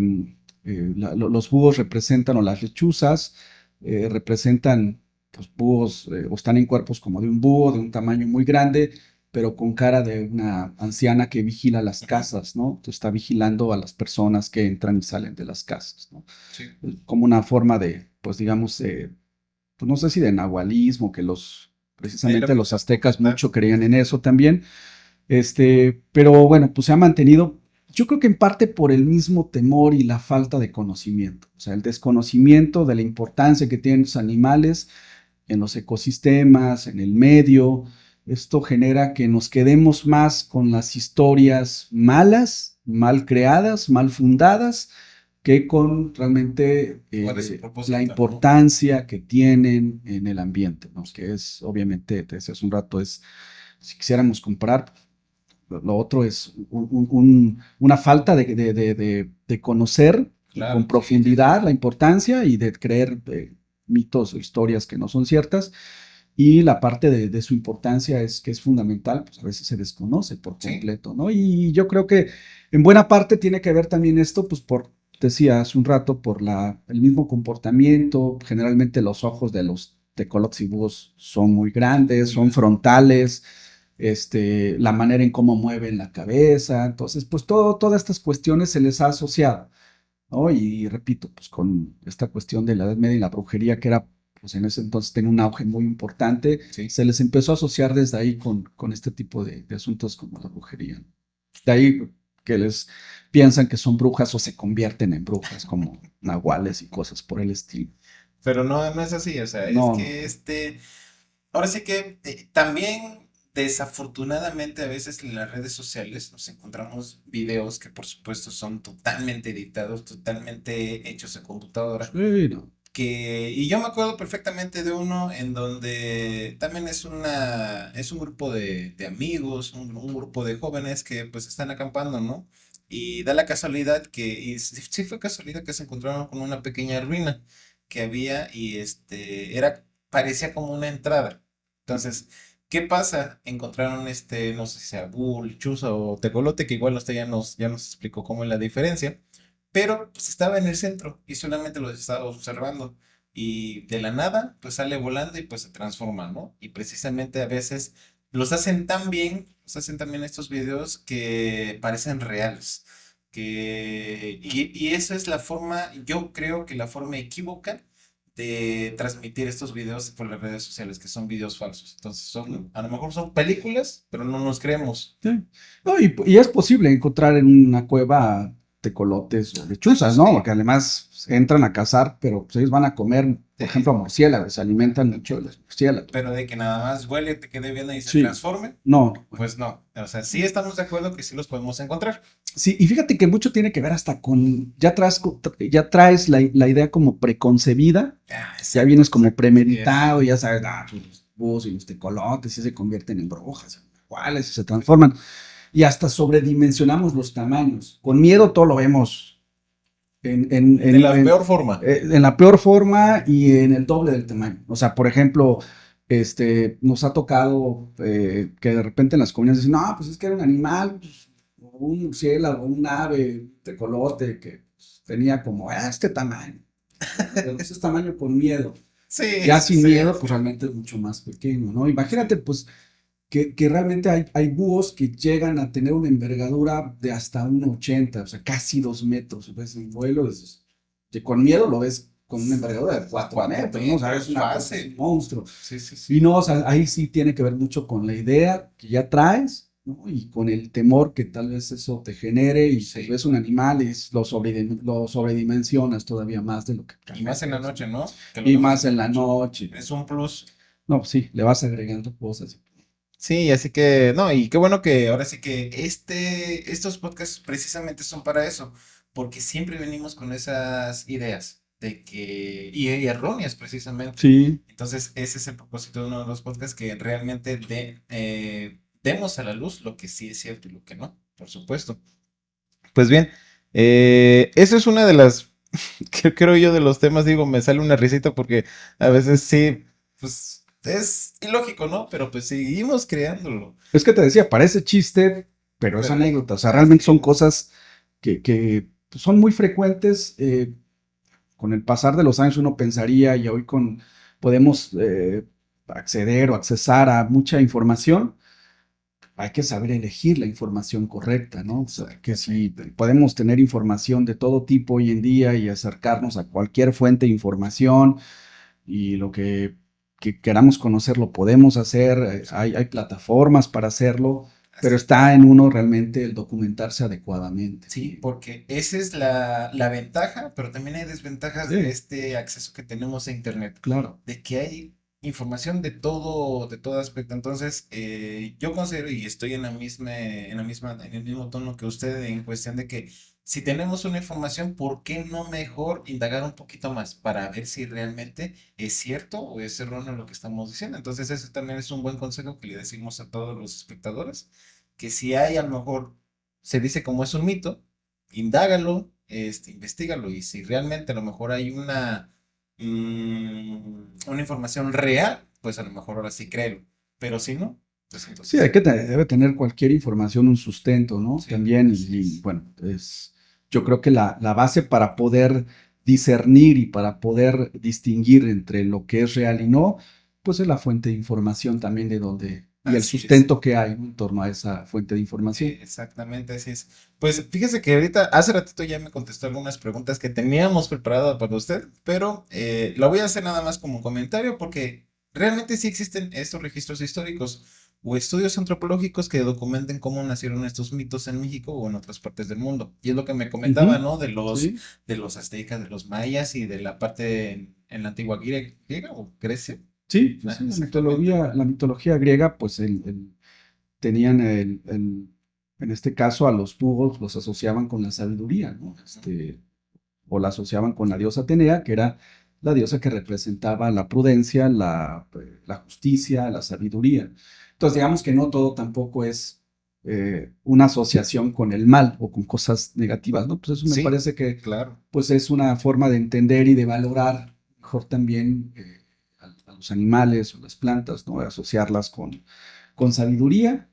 B: los búhos representan, o las lechuzas, representan los búhos, o están en cuerpos como de un búho, de un tamaño muy grande, pero con cara de una anciana que vigila las
A: Ujú.
B: casas, ¿no? Entonces, está vigilando a las personas que entran y salen de las casas, ¿no?
A: Sí,
B: Como una forma de, pues digamos, pues no sé si de nahualismo, que
A: es lo
B: precisamente
A: que
B: los
A: te iba a
B: aztecas
A: comentar.
B: mucho creían en eso también, pero bueno, pues se ha mantenido, yo creo que en parte por el mismo temor y la falta de conocimiento, o sea, el desconocimiento de la importancia que tienen los animales en los ecosistemas, en el medio. Esto genera que nos quedemos más con las historias malas, mal creadas, mal fundadas, que con realmente
A: ¿Cuál es su
B: la
A: propósito, no?
B: importancia que tienen en el ambiente, ¿no? Que es, obviamente, te decía hace un rato, si quisiéramos comparar, lo otro es una falta de conocer con
A: Claro, sí, sí, sí.
B: profundidad la importancia y de creer mitos o historias que no son ciertas. Y la parte de su importancia es que es fundamental, pues a veces se desconoce por
A: Sí,
B: completo, ¿no? Y yo creo que en buena parte tiene que ver también esto, pues decía hace un rato, por el mismo comportamiento. Generalmente los ojos de los tecolotes y búhos son muy grandes,
A: muy
B: son
A: grande.
B: frontales, la manera en cómo mueven la cabeza. Entonces, pues todas estas cuestiones se les ha asociado, ¿no? Y repito, pues con esta cuestión de la Edad Media y la brujería, que era, pues en ese entonces tenía un auge muy importante,
A: Sí.
B: se les empezó a asociar desde ahí con este tipo de asuntos como la brujería. De ahí que les piensan que son brujas o se convierten en brujas, como nahuales y cosas por el estilo.
A: Pero no, no es así, o sea, es
B: No, no.
A: que ahora sí que también desafortunadamente a veces en las redes sociales nos encontramos videos que por supuesto son totalmente editados, totalmente hechos en computadora.
B: Sí, no.
A: Y yo me acuerdo perfectamente de uno en donde también es un grupo de amigos, un grupo de jóvenes que pues están acampando, ¿no? Y da la casualidad y sí fue casualidad que se encontraron con una pequeña ruina que había y parecía como una entrada. Entonces, ¿qué pasa? Encontraron no sé si sea bull, chuza o tecolote, que igual usted ya nos explicó cómo es la diferencia, pero pues estaba en el centro y solamente los estaba observando. Y de la nada, pues sale volando y pues se transforma, ¿no? Y precisamente a veces los hacen también estos videos que parecen reales. Y eso es la forma, yo creo que la forma equívoca de transmitir estos videos por las redes sociales, que son videos falsos. Entonces a lo mejor son películas, pero no nos creemos.
B: Sí. No, y es posible encontrar en una cueva tecolotes o lechuzas, ¿no?
A: Sí,
B: Porque además entran a cazar, pero pues ellos van a comer, por ejemplo,
A: sí.
B: murciélagos, se alimentan mucho de los murciélagos.
A: Pero de que nada más huele, te quede viendo y se
B: Sí,
A: transforme,
B: no, no, bueno.
A: pues no. O sea, sí estamos de acuerdo que sí los podemos encontrar.
B: Sí, y fíjate que mucho tiene que ver hasta con, ya traes la idea como preconcebida,
A: Ah,
B: ya
A: exacto,
B: vienes como
A: exacto, así es.
B: premeditado, ya sabes, pues, los búhos y los tecolotes sí se convierten en brujas, iguales y se transforman. Y hasta sobredimensionamos los tamaños. Con miedo todo lo vemos en, en,
A: De
B: en,
A: la
B: en,
A: peor forma.
B: en la peor forma y en el doble del tamaño. O sea, por ejemplo, nos ha tocado que de repente en las comunidades dicen, no, pues es que era un animal, pues, un murciélago, un ave, un tecolote, que tenía como este tamaño, pero ese tamaño con miedo.
A: Sí,
B: Ya sin
A: sí.
B: miedo, pues realmente es mucho más pequeño, ¿no? Imagínate, pues, que realmente hay búhos que llegan a tener una envergadura de hasta 1,80, o sea, casi 2 metros. Ves en vuelo, que con miedo lo ves con una envergadura de 4 metros, ¿no? O sea, es una cosa, es un monstruo.
A: Sí, sí, sí.
B: Y no, o sea, ahí sí tiene que ver mucho con la idea que ya traes, ¿no? Y con el temor que tal vez eso te genere, y
A: Sí.
B: pues ves un animal y lo sobredimensionas todavía más de lo que
A: Y más en la
B: realmente es,
A: noche,
B: ¿no?
A: ¿no? Que lo
B: Y
A: vemos
B: más en la noche.
A: es un plus.
B: No, sí, le vas agregando cosas.
A: Sí, así que, no, y qué bueno que ahora sí que estos podcasts precisamente son para eso, porque siempre venimos con esas ideas de que, y erróneas precisamente.
B: Sí,
A: Entonces, ese es el propósito de uno de los podcasts, que realmente demos a la luz lo que sí es cierto y lo que no, por supuesto. Pues bien, eso es una de las, que creo yo, de los temas, digo, me sale una risita porque a veces sí, pues es ilógico, ¿no? Pero pues seguimos creándolo.
B: es que te decía, parece chiste, pero es
A: Pero,
B: anécdota. O sea,
A: así
B: realmente son
A: es.
B: cosas que pues, son muy frecuentes. Con el pasar de los años uno pensaría, y hoy podemos acceder o accesar a mucha información. Hay que saber elegir la información correcta, ¿no? O sea, que si podemos tener información de todo tipo hoy en día y acercarnos a cualquier fuente de información, y lo que queramos conocer lo podemos hacer, hay plataformas para hacerlo, pero
A: Así
B: está en uno realmente el documentarse adecuadamente.
A: sí, porque esa es la ventaja, pero también hay desventajas de
B: Sí,
A: este acceso que tenemos a Internet,
B: claro.
A: de que hay información de todo aspecto. Entonces, yo considero y estoy en el mismo tono que usted en cuestión de que si tenemos una información, ¿por qué no mejor indagar un poquito más para ver si realmente es cierto o es erróneo lo que estamos diciendo? Entonces, ese también es un buen consejo que le decimos a todos los espectadores, que si hay a lo mejor se dice como es un mito, indágalo, investigalo, y si realmente a lo mejor hay una información real, pues a lo mejor ahora sí créelo, pero si no, pues
B: Sí,
A: entonces,
B: debe tener cualquier información un sustento, ¿no?
A: sí,
B: También,
A: así es.
B: bueno, yo creo que la base para poder discernir y para poder distinguir entre lo que es real y no, pues es la fuente de información también y el
A: Así es.
B: sustento que hay, ¿no?, en torno a esa fuente de información.
A: Exactamente, así es. Pues fíjese que ahorita, hace ratito ya me contestó algunas preguntas que teníamos preparadas para usted, pero la voy a hacer nada más como un comentario porque realmente sí existen estos registros históricos o estudios antropológicos que documenten cómo nacieron estos mitos en México o en otras partes del mundo. Y es lo que me comentaba,
B: Ujú.
A: ¿no?
B: Sí,
A: De los aztecas, de los mayas y de la parte en la antigua griega o Grecia.
B: sí, pues
A: Ah,
B: sí,
A: exactamente.
B: la mitología griega, pues tenían en este caso a los búhos los asociaban con la sabiduría, ¿no? O la asociaban con la diosa Atenea, que era la diosa que representaba la prudencia, la justicia, la sabiduría. Entonces, digamos que no todo tampoco es una asociación con el mal o con cosas negativas, ¿no? Pues eso me
A: Sí,
B: parece que
A: claro.
B: pues es una forma de entender y de valorar mejor también a los animales o las plantas, ¿no? De asociarlas con sabiduría,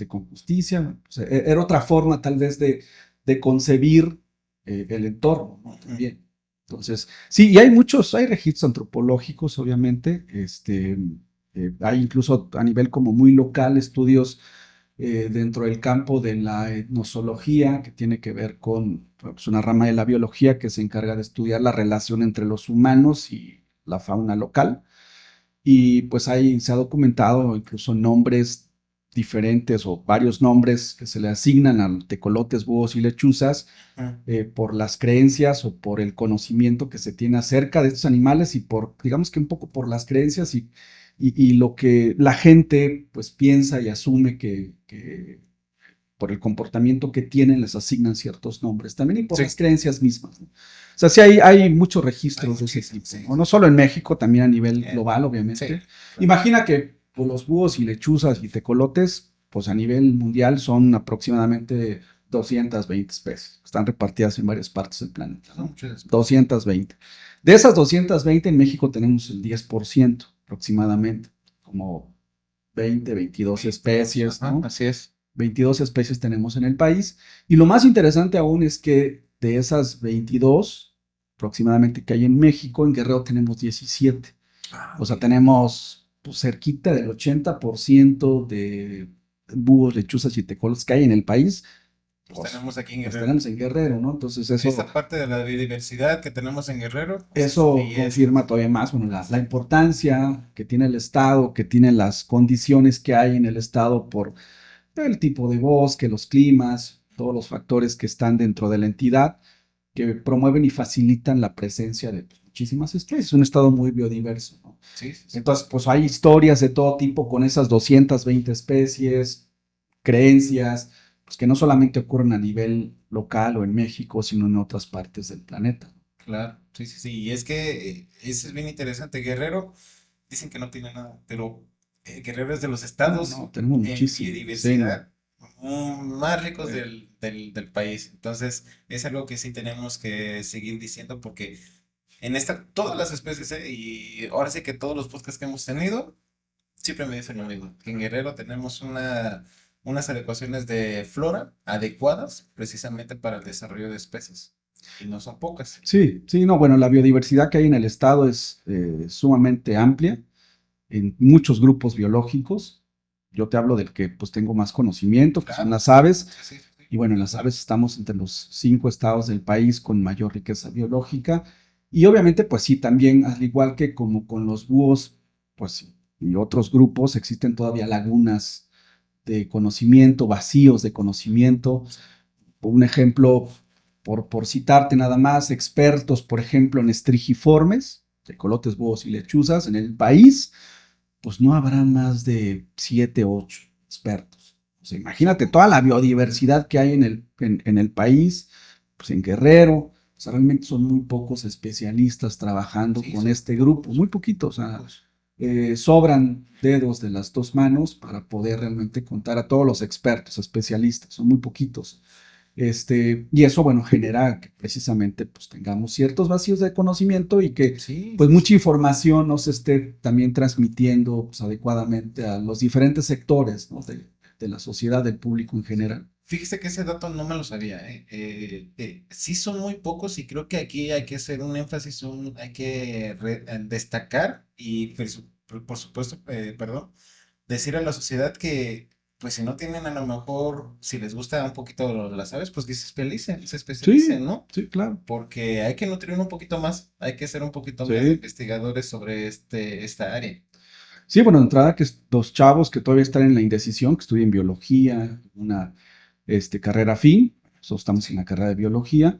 B: con justicia. O sea, era otra forma tal vez de concebir el entorno, ¿no?
A: Ujú.
B: También. Entonces, sí, y hay registros antropológicos, obviamente, hay incluso a nivel como muy local estudios dentro del campo de la etnozoología, que tiene que ver con pues, una rama de la biología que se encarga de estudiar la relación entre los humanos y la fauna local. Y pues ahí se ha documentado incluso nombres diferentes o varios nombres que se le asignan a tecolotes, búhos y lechuzas
A: Ujú.
B: por las creencias o por el conocimiento que se tiene acerca de estos animales, y digamos que un poco por las creencias y lo que la gente pues piensa y asume que por el comportamiento que tienen les asignan ciertos nombres, también y por
A: Sí,
B: las creencias mismas, ¿no? O sea, sí hay muchos
A: hay
B: registros de ese
A: muchísimos,
B: tipo,
A: sí.
B: ¿no? No solo en México, también a nivel
A: Eh,
B: global,
A: sí,
B: obviamente.
A: claro.
B: Imagina que pues, los búhos y lechuzas y tecolotes, pues a nivel mundial son aproximadamente 220 especies. Están repartidas en varias partes del planeta,
A: Son
B: ¿no?
A: muchas especies.
B: 220. De esas 220 en México tenemos el 10% aproximadamente, como 20, 22
A: 22,
B: especies,
A: ajá,
B: ¿no?
A: así es.
B: 22 especies tenemos en el país. Y lo más interesante aún es que de esas 22 aproximadamente que hay en México, en Guerrero tenemos 17. O sea, tenemos pues, cerquita del 80% de búhos, lechuzas y tecolotes que hay en el país,
A: Pues tenemos aquí en
B: las
A: Guerrero.
B: tenemos en Guerrero, ¿no? Entonces
A: Esta parte de la biodiversidad que tenemos en Guerrero,
B: eso
A: sí es.
B: confirma todavía más, bueno, la importancia que tiene el Estado, que tiene las condiciones que hay en el Estado por el tipo de bosque, los climas, todos los factores que están dentro de la entidad, que promueven y facilitan la presencia de pues, muchísimas especies. Es un estado muy biodiverso, ¿no?
A: Sí, sí, sí.
B: Entonces, pues hay historias de todo tipo con esas 220 especies, creencias, pues que no solamente ocurren a nivel local o en México, sino en otras partes del planeta.
A: Claro, sí, sí, sí. Y es que eso es bien interesante. Guerrero, dicen que no tiene nada, pero Guerrero es de los
B: No,
A: estados
B: no, tenemos
A: en
B: muchísimo. Sí, no.
A: biodiversidad más ricos
B: Sí.
A: del país. Entonces, es algo que sí tenemos que seguir diciendo porque en todas las especies, y ahora sí que todos los podcasts que hemos tenido, siempre me dicen lo mismo, que en Guerrero tenemos unas adecuaciones de flora adecuadas precisamente para el desarrollo de especies. Y no son pocas.
B: Sí, sí, no, bueno, la biodiversidad que hay en el estado es sumamente amplia en muchos grupos biológicos. Yo te hablo del que pues tengo más conocimiento, que son
A: Claro.
B: las aves.
A: Sí, sí, sí.
B: Y bueno, en las aves estamos entre los 5 estados del país con mayor riqueza biológica. Y obviamente, pues sí, también, al igual que como con los búhos, pues sí, y otros grupos, existen todavía lagunas de conocimiento, vacíos de conocimiento. Un ejemplo, por citarte nada más, expertos, por ejemplo, en estrigiformes, tecolotes, búhos y lechuzas en el país, pues no habrá más de 7, 8 expertos. O sea, imagínate toda la biodiversidad que hay en el país, pues en Guerrero, o sea, realmente son muy pocos especialistas trabajando
A: Sí,
B: con
A: son
B: este grupo,
A: pocos,
B: muy poquitos, o sea,
A: pocos.
B: sobran dedos de las dos manos para poder realmente contar a todos los expertos, especialistas, son muy poquitos. Y eso, bueno, genera que precisamente pues, tengamos ciertos vacíos de conocimiento y que
A: Sí,
B: pues
A: sí,
B: mucha
A: sí.
B: información no se esté también transmitiendo pues, adecuadamente a los diferentes sectores, ¿no? de la sociedad, del público en general.
A: Fíjese que ese dato no me lo sabía, ¿eh? Sí son muy pocos y creo que aquí hay que hacer un énfasis, hay que destacar y por supuesto, perdón, decir a la sociedad que pues si no tienen a lo mejor, si les gusta un poquito las aves, pues que se
B: Sí,
A: especialicen, ¿no?
B: sí, claro.
A: Porque hay que nutrir un poquito más, hay que ser un poquito más de
B: Sí.
A: investigadores sobre esta área.
B: Sí, bueno, de entrada que los chavos que todavía están en la indecisión, que estudian biología, una carrera afín, nosotros estamos en
A: Sí,
B: la carrera de biología,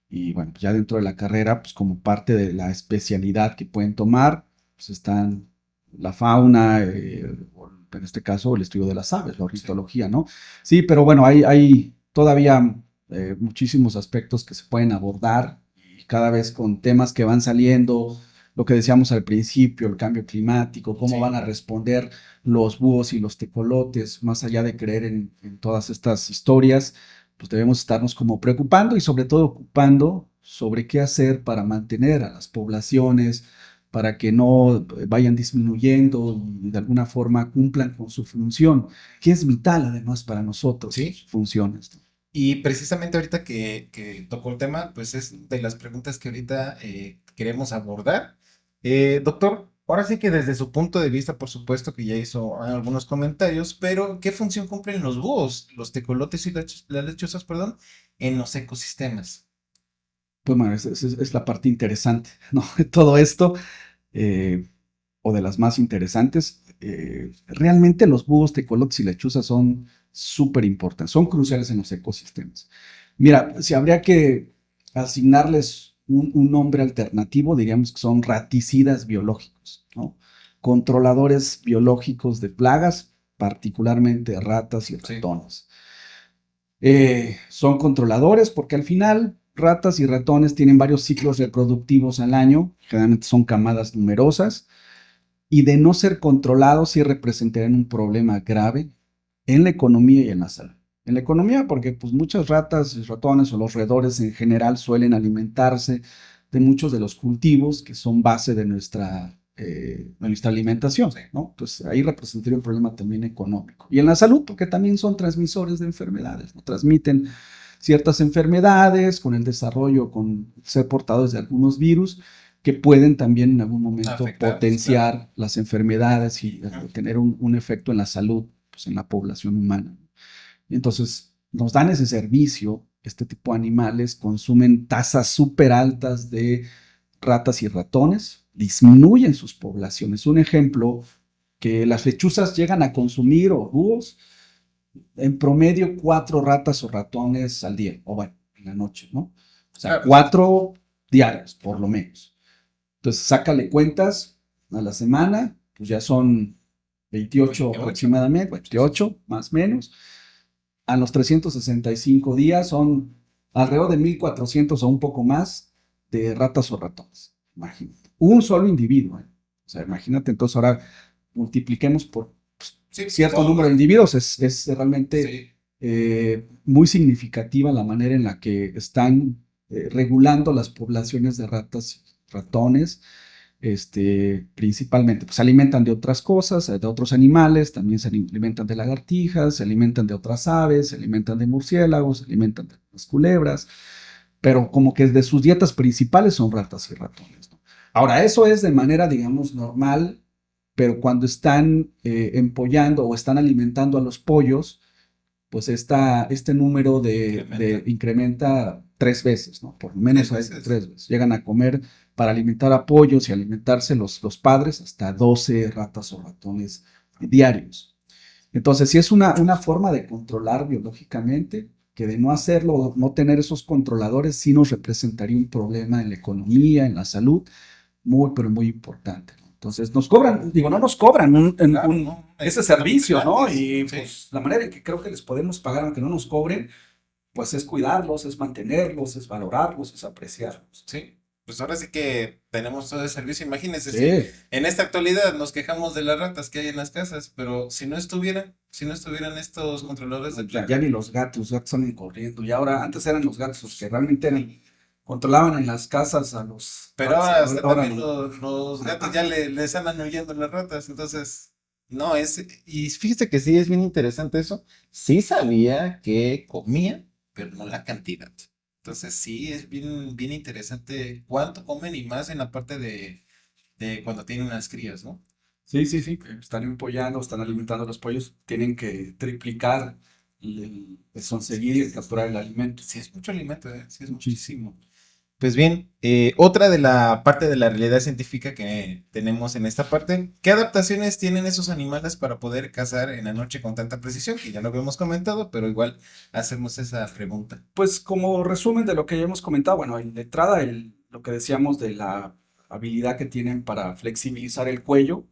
B: y bueno, pues ya dentro de la carrera, pues como parte de la especialidad que pueden tomar, pues están la fauna, en este caso el estudio de las aves, la
A: sí,
B: ornitología, ¿no? Sí, pero bueno, hay todavía muchísimos aspectos que se pueden abordar y cada vez con temas que van saliendo, lo que decíamos al principio, el cambio climático, cómo
A: sí,
B: van a responder los búhos y los tecolotes, más allá de creer en todas estas historias, pues debemos estarnos como preocupando y sobre todo ocupando sobre qué hacer para mantener a las poblaciones, para que no vayan disminuyendo y de alguna forma cumplan con su función, que es vital además para nosotros,
A: sí.
B: sus funciones.
A: Y precisamente ahorita que tocó el tema, pues es de las preguntas que ahorita queremos abordar. Doctor, ahora sí que desde su punto de vista, por supuesto que ya hizo algunos comentarios, pero ¿qué función cumplen los búhos, los tecolotes y las lechuzas, perdón, en los ecosistemas?
B: Pues bueno, es la parte interesante, ¿no? De todo esto, eh, o de las más interesantes. Realmente los búhos, tecolotes y lechuzas son súper importantes, son cruciales en los ecosistemas. Mira, si habría que asignarles un nombre alternativo, diríamos que son raticidas biológicos, ¿no? Controladores biológicos de plagas, particularmente ratas y
A: Sí,
B: ratones. Son controladores porque al final ratas y ratones tienen varios ciclos reproductivos al año, generalmente son camadas numerosas, y de no ser controlados sí representarían un problema grave en la economía y en la salud. En la economía porque pues muchas ratas y ratones o los roedores en general suelen alimentarse de muchos de los cultivos que son base de nuestra alimentación,
A: sí.
B: ¿no? Entonces ahí representaría un problema también económico. Y en la salud porque también son transmisores de enfermedades, ¿no? Transmiten ciertas enfermedades, con el desarrollo, con ser portadores de algunos virus que pueden también en algún momento
A: Afectarnos,
B: potenciar
A: claro.
B: las enfermedades y tener un efecto en la salud, pues, en la población humana. Entonces, nos dan ese servicio, este tipo de animales consumen tasas súper altas de ratas y ratones, disminuyen sus poblaciones. Un ejemplo, que las lechuzas llegan a consumir, o búhos, en promedio 4 ratas o ratones al día, o bueno, en la noche, ¿no? O sea,
A: Claro, sí, sí.
B: 4 diarios, por lo menos. Entonces, sácale cuentas a la semana, pues ya son 28
A: 28.
B: aproximadamente, 28 más o menos. A los 365 días son alrededor de 1400 o un poco más de ratas o ratones. Imagínate. Un solo individuo. O sea, imagínate, entonces ahora multipliquemos por
A: Sí, pues
B: cierto
A: todos
B: número de
A: los.
B: individuos. Es realmente
A: Sí.
B: muy significativa la manera en la que están regulando las poblaciones de ratas y ratones, principalmente. Pues se alimentan de otras cosas, de otros animales, también se alimentan de lagartijas, se alimentan de otras aves, se alimentan de murciélagos, se alimentan de las culebras, pero como que de sus dietas principales son ratas y ratones, ¿no? Ahora, eso es de manera, digamos, normal, pero cuando están empollando o están alimentando a los pollos, pues este número
A: Incrementa.
B: incrementa 3 veces, ¿no? Por lo
A: Tres
B: menos hay
A: veces.
B: 3 veces. Llegan a comer para alimentar a pollos y alimentarse los padres hasta 12 ratas o ratones diarios. Entonces, sí es una forma de controlar biológicamente, que de no hacerlo, no tener esos controladores, sí nos representaría un problema en la economía, en la salud, muy, pero muy importante, ¿no? Entonces, nos cobran, digo, no nos cobran
A: Claro, no,
B: ese
A: es totalmente
B: servicio, ¿no?
A: gratis.
B: Y
A: Sí.
B: pues la manera en que creo que les podemos pagar, aunque no nos cobren, pues es cuidarlos, es mantenerlos, es valorarlos, es apreciarlos.
A: Sí, pues ahora sí que tenemos todo el servicio. Imagínense si
B: Sí,
A: en esta actualidad nos quejamos de las ratas que hay en las casas, pero si no estuvieran estos controladores de
B: ya
A: plaga.
B: ni los gatos salen corriendo. Y ahora, antes eran los gatos los que realmente controlaban en las casas a los.
A: Pero
B: Ahora sí,
A: ahora hasta
B: ahora
A: también
B: no.
A: los gatos ya les andan huyendo las ratas, entonces, no, y fíjese que sí es bien interesante eso. Sí sabía que comía, pero no la cantidad. Entonces sí es bien, bien interesante cuánto comen y más en la parte de cuando tienen las crías, ¿no?
B: Sí, sí, sí, están empollando, están alimentando a los pollos, tienen que triplicar el conseguir y el capturar el alimento.
A: Sí es mucho alimento, sí es
B: Muchísimo.
A: muchísimo. Pues bien, otra de la parte de la realidad científica que tenemos en esta parte, ¿qué adaptaciones tienen esos animales para poder cazar en la noche con tanta precisión? Que ya lo habíamos comentado, pero igual hacemos esa pregunta.
B: Pues como resumen de lo que ya hemos comentado, bueno, en de entrada lo que decíamos de la habilidad que tienen para flexibilizar el cuello,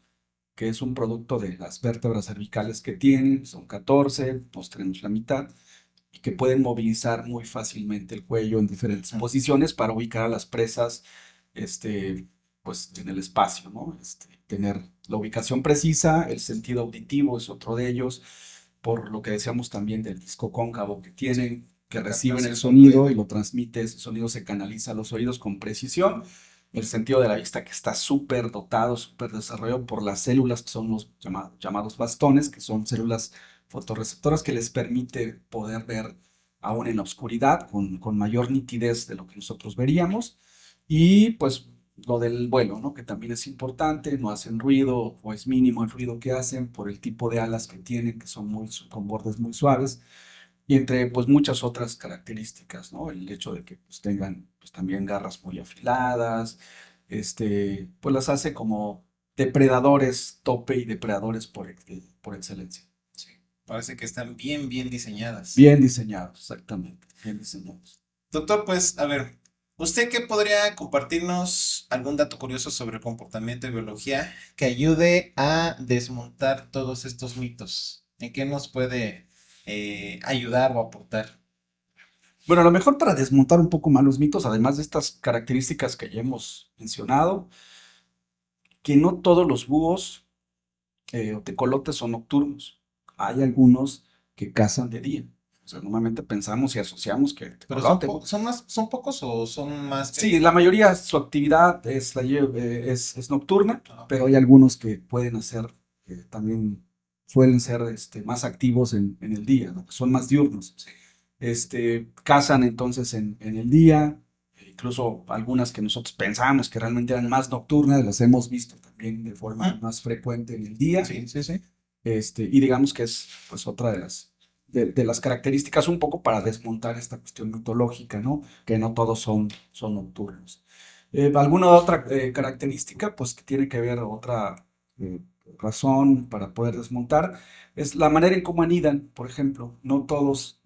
B: que es un producto de las vértebras cervicales que tienen, son 14, pues tenemos la mitad, y que pueden movilizar muy fácilmente el cuello en diferentes
A: Mm.
B: posiciones para ubicar a las presas, este, pues en el espacio, ¿no? Tener la ubicación precisa, el sentido auditivo es otro de ellos, por lo que decíamos también del disco cóncavo que tienen, que reciben el
A: Captación del
B: sonido
A: ruido.
B: y lo transmite, ese sonido se canaliza a los oídos con precisión. El sentido de la vista que está súper dotado, súper desarrollado por las células que son los llamados bastones, que son células fotorreceptoras que les permite poder ver aún en la oscuridad con mayor nitidez de lo que nosotros veríamos. Y pues lo del vuelo, ¿no? Que también es importante, no hacen ruido o es mínimo el ruido que hacen por el tipo de alas que tienen, que son con bordes muy suaves, y entre pues muchas otras características, ¿no? El hecho de que pues, tengan pues, también garras muy afiladas, pues las hace como depredadores tope y depredadores por excelencia.
A: Sí, parece que están bien, bien diseñadas.
B: Bien diseñados, exactamente, bien diseñados.
A: Doctor, pues, a ver, ¿usted qué podría compartirnos algún dato curioso sobre el comportamiento y biología que ayude a desmontar todos estos mitos? ¿En qué nos puede ayudar o aportar?
B: Bueno, a lo mejor para desmontar un poco más los mitos, además de estas características que ya hemos mencionado, que no todos los búhos o tecolotes son nocturnos. Hay algunos que cazan de día. O sea, normalmente pensamos y asociamos que el
A: ¿Pero son,
B: tecolote.
A: son pocos o son más que
B: Sí, la
A: diurnos?
B: mayoría su actividad es nocturna,
A: Ah, ok.
B: pero hay algunos que pueden hacer, también suelen ser más activos en el día, ¿no? Son más diurnos.
A: Sí.
B: cazan entonces en el día, incluso algunas que nosotros pensamos que realmente eran más nocturnas, las hemos visto también de forma más frecuente en el día.
A: Sí, sí, sí.
B: Y digamos que es pues otra de las características un poco para desmontar esta cuestión mitológica, ¿no? Que no todos son nocturnos. ¿Alguna otra característica? Pues que tiene que ver otra eh, razón para poder desmontar, es la manera en cómo anidan, por ejemplo. No todos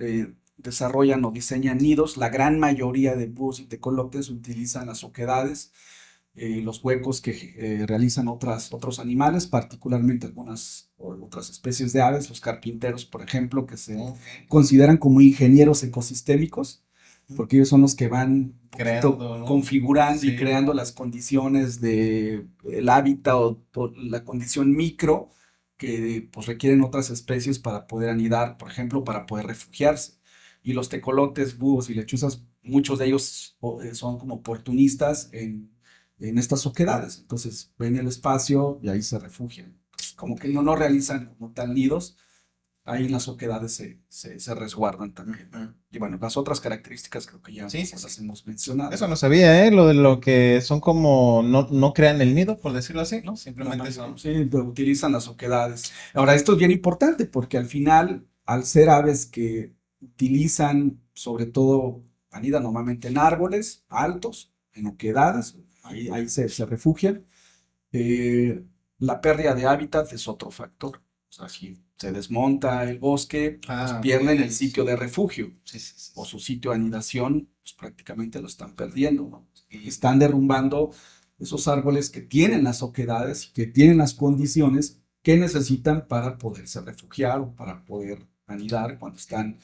B: desarrollan o diseñan nidos, la gran mayoría de búhos y tecolotes utilizan las oquedades, los huecos que realizan otros animales, particularmente algunas otras especies de aves, los carpinteros, por ejemplo, que se consideran como ingenieros ecosistémicos, porque ellos son los que van
A: Creando, ¿no?
B: configurando y
A: Sí.
B: creando las condiciones del hábitat o la condición micro que pues, requieren otras especies para poder anidar, por ejemplo, para poder refugiarse. Y los tecolotes, búhos y lechuzas, muchos de ellos son como oportunistas en estas oquedades. Entonces ven el espacio y ahí se refugian. Pues, como que no realizan como tal nidos, ahí en las oquedades se resguardan también. Y bueno, las otras características creo que ya
A: Sí, sí,
B: las
A: sí.
B: hemos mencionado.
A: Eso no sabía, ¿eh? Lo de lo que son como no crean el nido, por decirlo así, ¿no?
B: La
A: Simplemente
B: mayoría,
A: son.
B: sí, utilizan las oquedades. Ahora, esto es bien importante porque al final, al ser aves que utilizan, sobre todo, anidan normalmente en árboles altos, en oquedades, ahí se refugian. Eh, la pérdida de hábitat es otro factor. O sea, si se desmonta el bosque, pues pierden el sitio de refugio
A: Sí, sí, sí.
B: o su sitio de anidación, pues prácticamente lo están perdiendo, ¿no? Y están derrumbando esos árboles que tienen las oquedades y que tienen las condiciones que necesitan para poderse refugiar o para poder anidar cuando están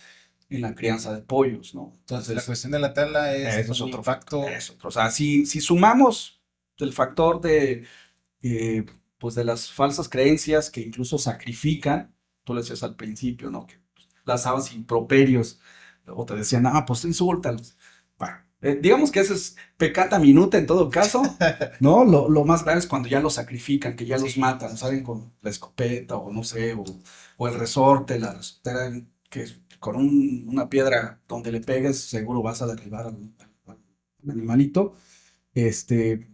B: en la crianza de pollos, ¿no?
A: Entonces, la cuestión de la tala es
B: es
A: un
B: otro
A: impacto.
B: es otro. O sea, si sumamos el factor eh, pues de las falsas creencias que incluso sacrifican, tú le decías al principio, ¿no? Que lanzabas improperios, o te decían, ah, pues insúltalos. Bueno, digamos que eso es pecata minuta en todo caso, ¿no? Lo más grave es cuando ya los sacrifican, que ya los matan, salen con la escopeta o no sé, o el resorte, la resortera, que con una piedra donde le pegues seguro vas a derribar al animalito. Este,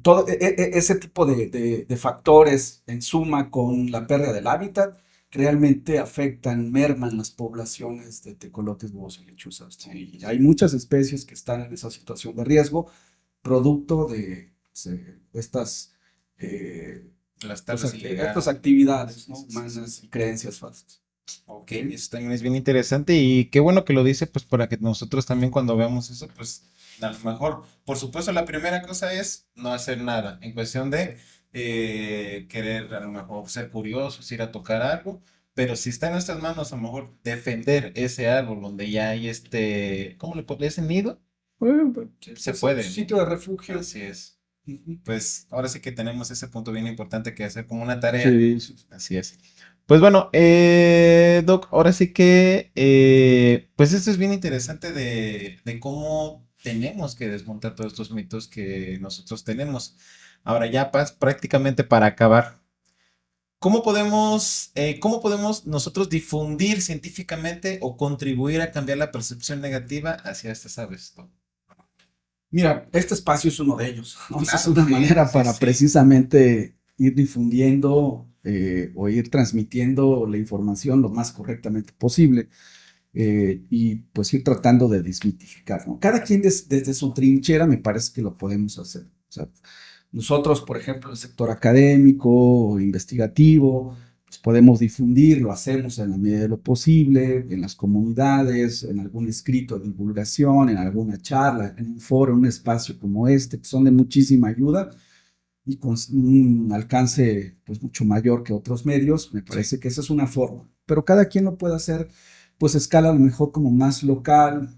B: todo ese tipo de factores en suma con la pérdida del hábitat realmente afectan, merman las poblaciones de tecolotes, búhos y lechuzas, ¿no? Y hay muchas especies que están en esa situación de riesgo, producto de estas,
A: Las
B: pues,
A: talas
B: estas
A: ilegales.
B: actividades, ¿no?
A: Sí, sí, sí.
B: Humanas y creencias falsas.
A: Ok, eso también es bien interesante y qué bueno que lo dice, pues para que nosotros también cuando veamos eso, pues a lo mejor, por supuesto, la primera cosa es no hacer nada, en cuestión de querer a lo mejor ser curiosos, ir a tocar algo, pero si está en nuestras manos, a lo mejor defender ese árbol donde ya hay ¿cómo le pones ese nido?
B: Bueno,
A: Se
B: es un
A: puede, ¿no?
B: sitio de refugio.
A: Así es.
B: Ujú.
A: Pues ahora sí que tenemos ese punto bien importante que hacer como una tarea.
B: Sí, sí.
A: Así es. Pues bueno, Doc, ahora sí que, pues esto es bien interesante de cómo tenemos que desmontar todos estos mitos que nosotros tenemos. Ahora ya prácticamente para acabar, cómo podemos nosotros difundir científicamente o contribuir a cambiar la percepción negativa hacia estas aves, Doc?
B: Mira, este espacio es uno de ellos, ¿no? Esa es
A: Claro,
B: una
A: sí,
B: manera
A: sí,
B: para
A: sí.
B: precisamente ir difundiendo o ir transmitiendo la información lo más correctamente posible y pues ir tratando de desmitificar, ¿no? Cada quien desde su trinchera me parece que lo podemos hacer. O sea, nosotros, por ejemplo, el sector académico o investigativo, pues podemos difundir, lo hacemos en la medida de lo posible, en las comunidades, en algún escrito de divulgación, en alguna charla, en un foro, en un espacio como este, que son de muchísima ayuda y con un alcance pues mucho mayor que otros medios, me parece que esa es una forma, pero cada quien lo puede hacer pues a escala a lo mejor como más local,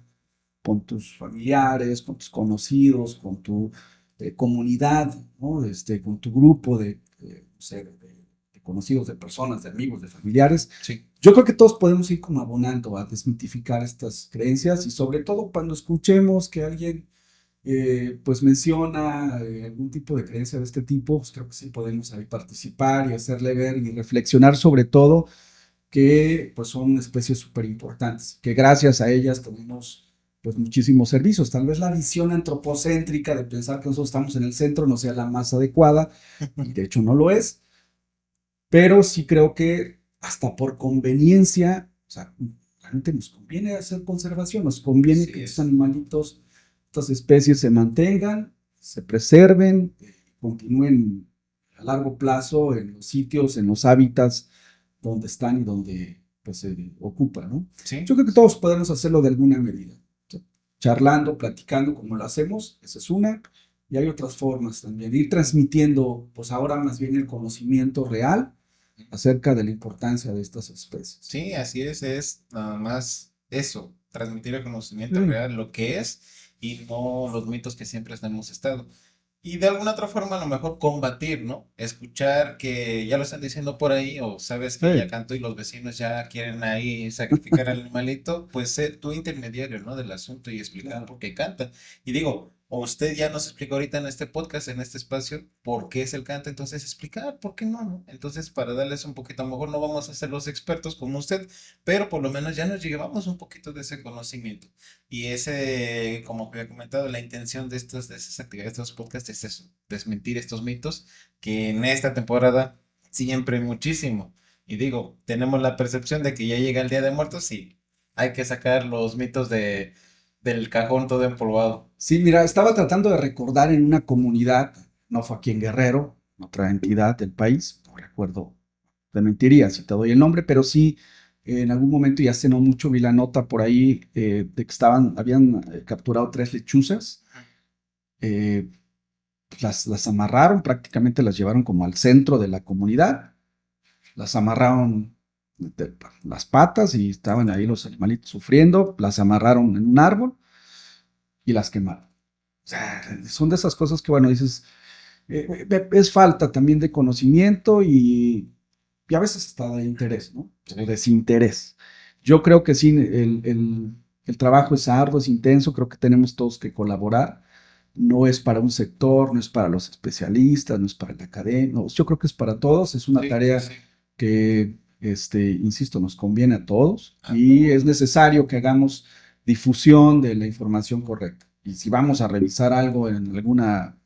B: con tus familiares, con tus conocidos, con tu comunidad, ¿no? Con tu grupo no sé, de conocidos, de personas, de amigos, de familiares.
A: Sí.
B: Yo creo que todos podemos ir como abonando a desmitificar estas creencias y sobre todo cuando escuchemos que alguien pues menciona algún tipo de creencia de este tipo, pues creo que sí podemos ahí participar y hacerle ver y reflexionar sobre todo que pues son especies súper importantes, que gracias a ellas tenemos pues muchísimos servicios. Tal vez la visión antropocéntrica de pensar que nosotros estamos en el centro no sea la más adecuada, y de hecho no lo es, pero sí creo que hasta por conveniencia, o sea, realmente nos conviene hacer conservación, nos conviene que estos animalitos, estas especies se mantengan, se preserven, continúen a largo plazo en los sitios, en los hábitats donde están y donde pues, se ocupan, ¿no?
A: Sí.
B: Yo creo que todos podemos hacerlo de alguna medida. O sea, charlando, platicando como lo hacemos, esa es una. Y hay otras formas también. Ir transmitiendo, pues ahora más bien el conocimiento real acerca de la importancia de estas especies.
A: Sí, así es nada más eso, transmitir el conocimiento real, lo que es, y no los mitos que siempre hemos estado. Y de alguna otra forma a lo mejor combatir, ¿no? Escuchar que ya lo están diciendo por ahí, o sabes que ya canto y los vecinos ya quieren ahí sacrificar al animalito, pues ser tú intermediario, ¿no? Del asunto y explicar por qué canta. Y digo, o usted ya nos explicó ahorita en este podcast, en este espacio, por qué es el canto, entonces explicar por qué no, ¿no? Entonces, para darles un poquito, a lo mejor no vamos a ser los expertos como usted, pero por lo menos ya nos llevamos un poquito de ese conocimiento. Y ese, como había comentado, la intención de esas actividades, de estos podcasts es eso, desmentir estos mitos que en esta temporada siempre muchísimo. Y digo, tenemos la percepción de que ya llega el Día de Muertos y hay que sacar los mitos del cajón todo empolvado.
B: Sí, mira, estaba tratando de recordar en una comunidad, no fue aquí en Guerrero, otra entidad del país, no recuerdo, te mentiría si te doy el nombre, pero sí, en algún momento, y hace no mucho, vi la nota por ahí de que habían capturado 3 lechuzas, eh, las amarraron, prácticamente las llevaron como al centro de la comunidad, las amarraron de las patas y estaban ahí los animalitos sufriendo, las amarraron en un árbol y las quemaron. O sea, son de esas cosas que, bueno, dices, es falta también de conocimiento y a veces hasta de interés, ¿no? O desinterés. Yo creo que sí, el trabajo es arduo, es intenso, creo que tenemos todos que colaborar. No es para un sector, no es para los especialistas, no es para la academia, no, yo creo que es para todos, es una tarea que, insisto, nos conviene a todos y es necesario que hagamos difusión de la información correcta. Y si vamos a revisar algo en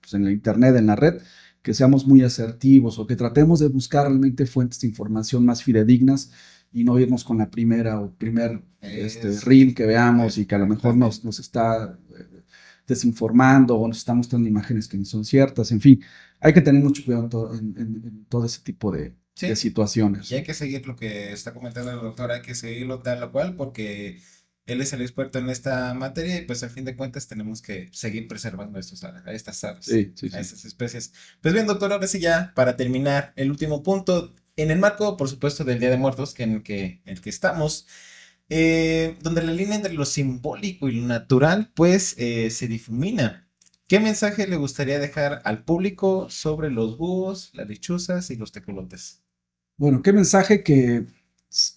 B: pues en la internet, en la red, que seamos muy asertivos o que tratemos de buscar realmente fuentes de información más fidedignas y no irnos con la primera o primer reel que veamos y que a lo mejor nos está desinformando o nos está mostrando imágenes que no son ciertas. En fin, hay que tener mucho cuidado en todo ese tipo de situaciones.
A: Y hay que seguir lo que está comentando el doctor, hay que seguirlo tal o cual porque él es el experto en esta materia y pues al fin de cuentas tenemos que seguir preservando a estas aves, a estas especies. Pues bien, doctor, ahora sí ya para terminar el último punto, en el marco, por supuesto, del Día de Muertos, en el que estamos, donde la línea entre lo simbólico y lo natural pues se difumina. ¿Qué mensaje le gustaría dejar al público sobre los búhos, las lechuzas y los tecolotes?
B: Bueno, qué mensaje que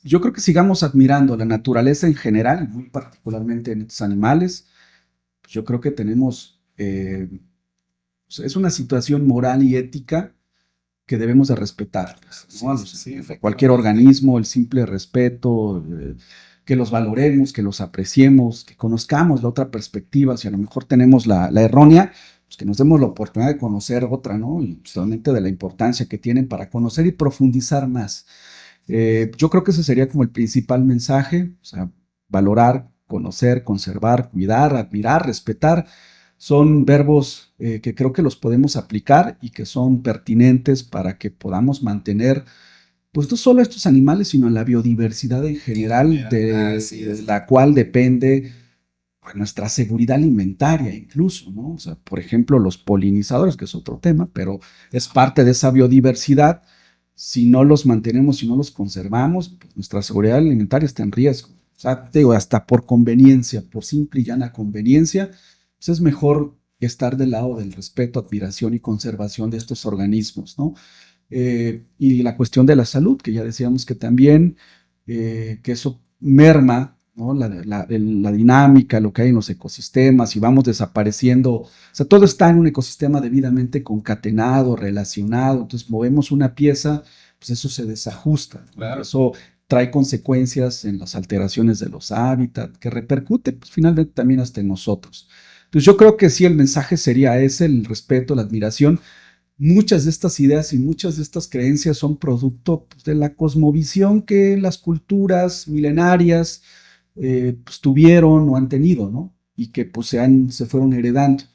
B: yo creo que sigamos admirando la naturaleza en general, muy particularmente en estos animales. Yo creo que tenemos, es una situación moral y ética que debemos de respetar, ¿no? Cualquier organismo, el simple respeto, que los valoremos, que los apreciemos, que conozcamos la otra perspectiva, si a lo mejor tenemos la errónea, pues que nos demos la oportunidad de conocer otra, ¿no? Y solamente de la importancia que tienen para conocer y profundizar más. Yo creo que ese sería como el principal mensaje, o sea, valorar, conocer, conservar, cuidar, admirar, respetar. Son verbos que creo que los podemos aplicar y que son pertinentes para que podamos mantener, pues no solo estos animales, sino la biodiversidad en general, de la cual depende pues, nuestra seguridad alimentaria incluso, ¿no? O sea, por ejemplo, los polinizadores, que es otro tema, pero es parte de esa biodiversidad. Si no los mantenemos, si no los conservamos, pues nuestra seguridad alimentaria está en riesgo. O sea, te digo, hasta por conveniencia, por simple y llana conveniencia, pues es mejor estar del lado del respeto, admiración y conservación de estos organismos, ¿no? Y la cuestión de la salud, que ya decíamos que también, que eso merma, ¿no? La dinámica, lo que hay en los ecosistemas y vamos desapareciendo. O sea, todo está en un ecosistema debidamente concatenado, relacionado. Entonces, movemos una pieza, pues eso se desajusta. Claro. Eso trae consecuencias en las alteraciones de los hábitats, que repercute pues, finalmente también hasta en nosotros. Entonces yo creo que sí, el mensaje sería ese, el respeto, la admiración. Muchas de estas ideas y muchas de estas creencias son producto pues, de la cosmovisión que las culturas milenarias pues, tuvieron o han tenido, ¿no? Y que pues, se fueron heredando,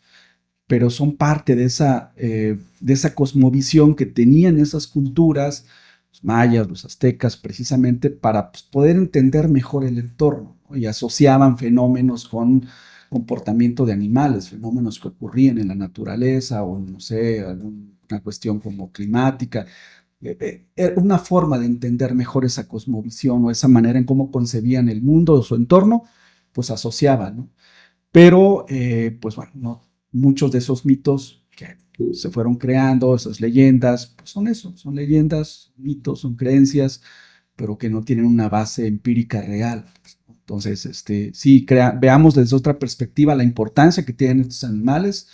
B: pero son parte de esa cosmovisión que tenían esas culturas, los mayas, los aztecas, precisamente para pues, poder entender mejor el entorno, ¿no? Y asociaban fenómenos con comportamiento de animales, fenómenos que ocurrían en la naturaleza o, no sé, alguna cuestión como climática. Era una forma de entender mejor esa cosmovisión o esa manera en cómo concebían el mundo o su entorno, pues asociaban, ¿no? Pero, pues bueno, no, muchos de esos mitos que se fueron creando, esas leyendas, pues son eso, son leyendas, mitos, son creencias, pero que no tienen una base empírica real. Entonces, sí, veamos desde otra perspectiva la importancia que tienen estos animales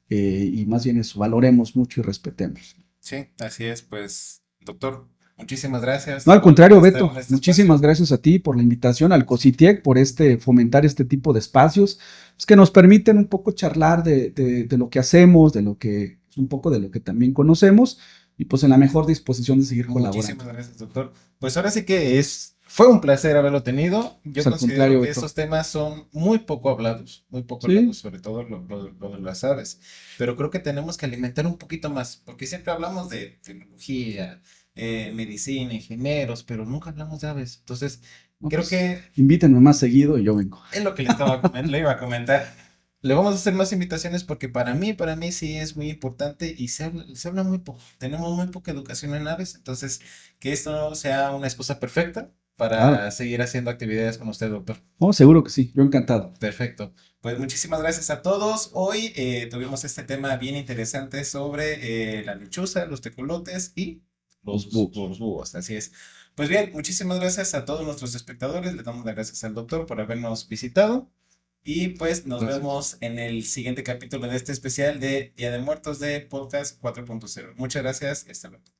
B: y más bien eso, valoremos mucho y respetemos.
A: Sí, así es, pues, doctor, muchísimas gracias
B: No, al
A: por
B: contrario,
A: estar
B: Beto,
A: en este
B: muchísimas
A: espacio.
B: gracias a ti por la invitación al COCITIEC, por fomentar este tipo de espacios, pues, que nos permiten un poco charlar de lo que hacemos, un poco de lo que también conocemos, y pues en la mejor disposición de seguir colaborando.
A: Muchísimas gracias, doctor. Pues ahora sí que fue un placer haberlo tenido. Yo
B: Pues al
A: considero
B: contrario,
A: que
B: Beto.
A: esos temas son muy poco
B: Sí,
A: hablados, sobre todo lo de las aves. Pero creo que tenemos que alimentar un poquito más, porque siempre hablamos de tecnología, medicina, ingenieros, pero nunca hablamos de aves. Entonces,
B: no,
A: creo
B: pues
A: que
B: invítenme más seguido y yo vengo.
A: es lo que le iba a comentar. Le vamos a hacer más invitaciones porque para mí sí es muy importante y se habla muy poco. Tenemos muy poca educación en aves, entonces que esto no sea una excusa perfecta
B: Claro.
A: para seguir haciendo actividades con usted, doctor.
B: Oh, seguro que sí, yo encantado.
A: Perfecto. Pues muchísimas gracias a todos. Hoy tuvimos este tema bien interesante sobre la lechuza, los tecolotes y
B: Los búhos.
A: los búhos. Así es. Pues bien, muchísimas gracias a todos nuestros espectadores. Le damos las gracias al doctor por habernos visitado. Y pues nos
B: Gracias.
A: vemos en el siguiente capítulo de este especial de Día de Muertos de Podcast 4.0. Muchas gracias y hasta luego.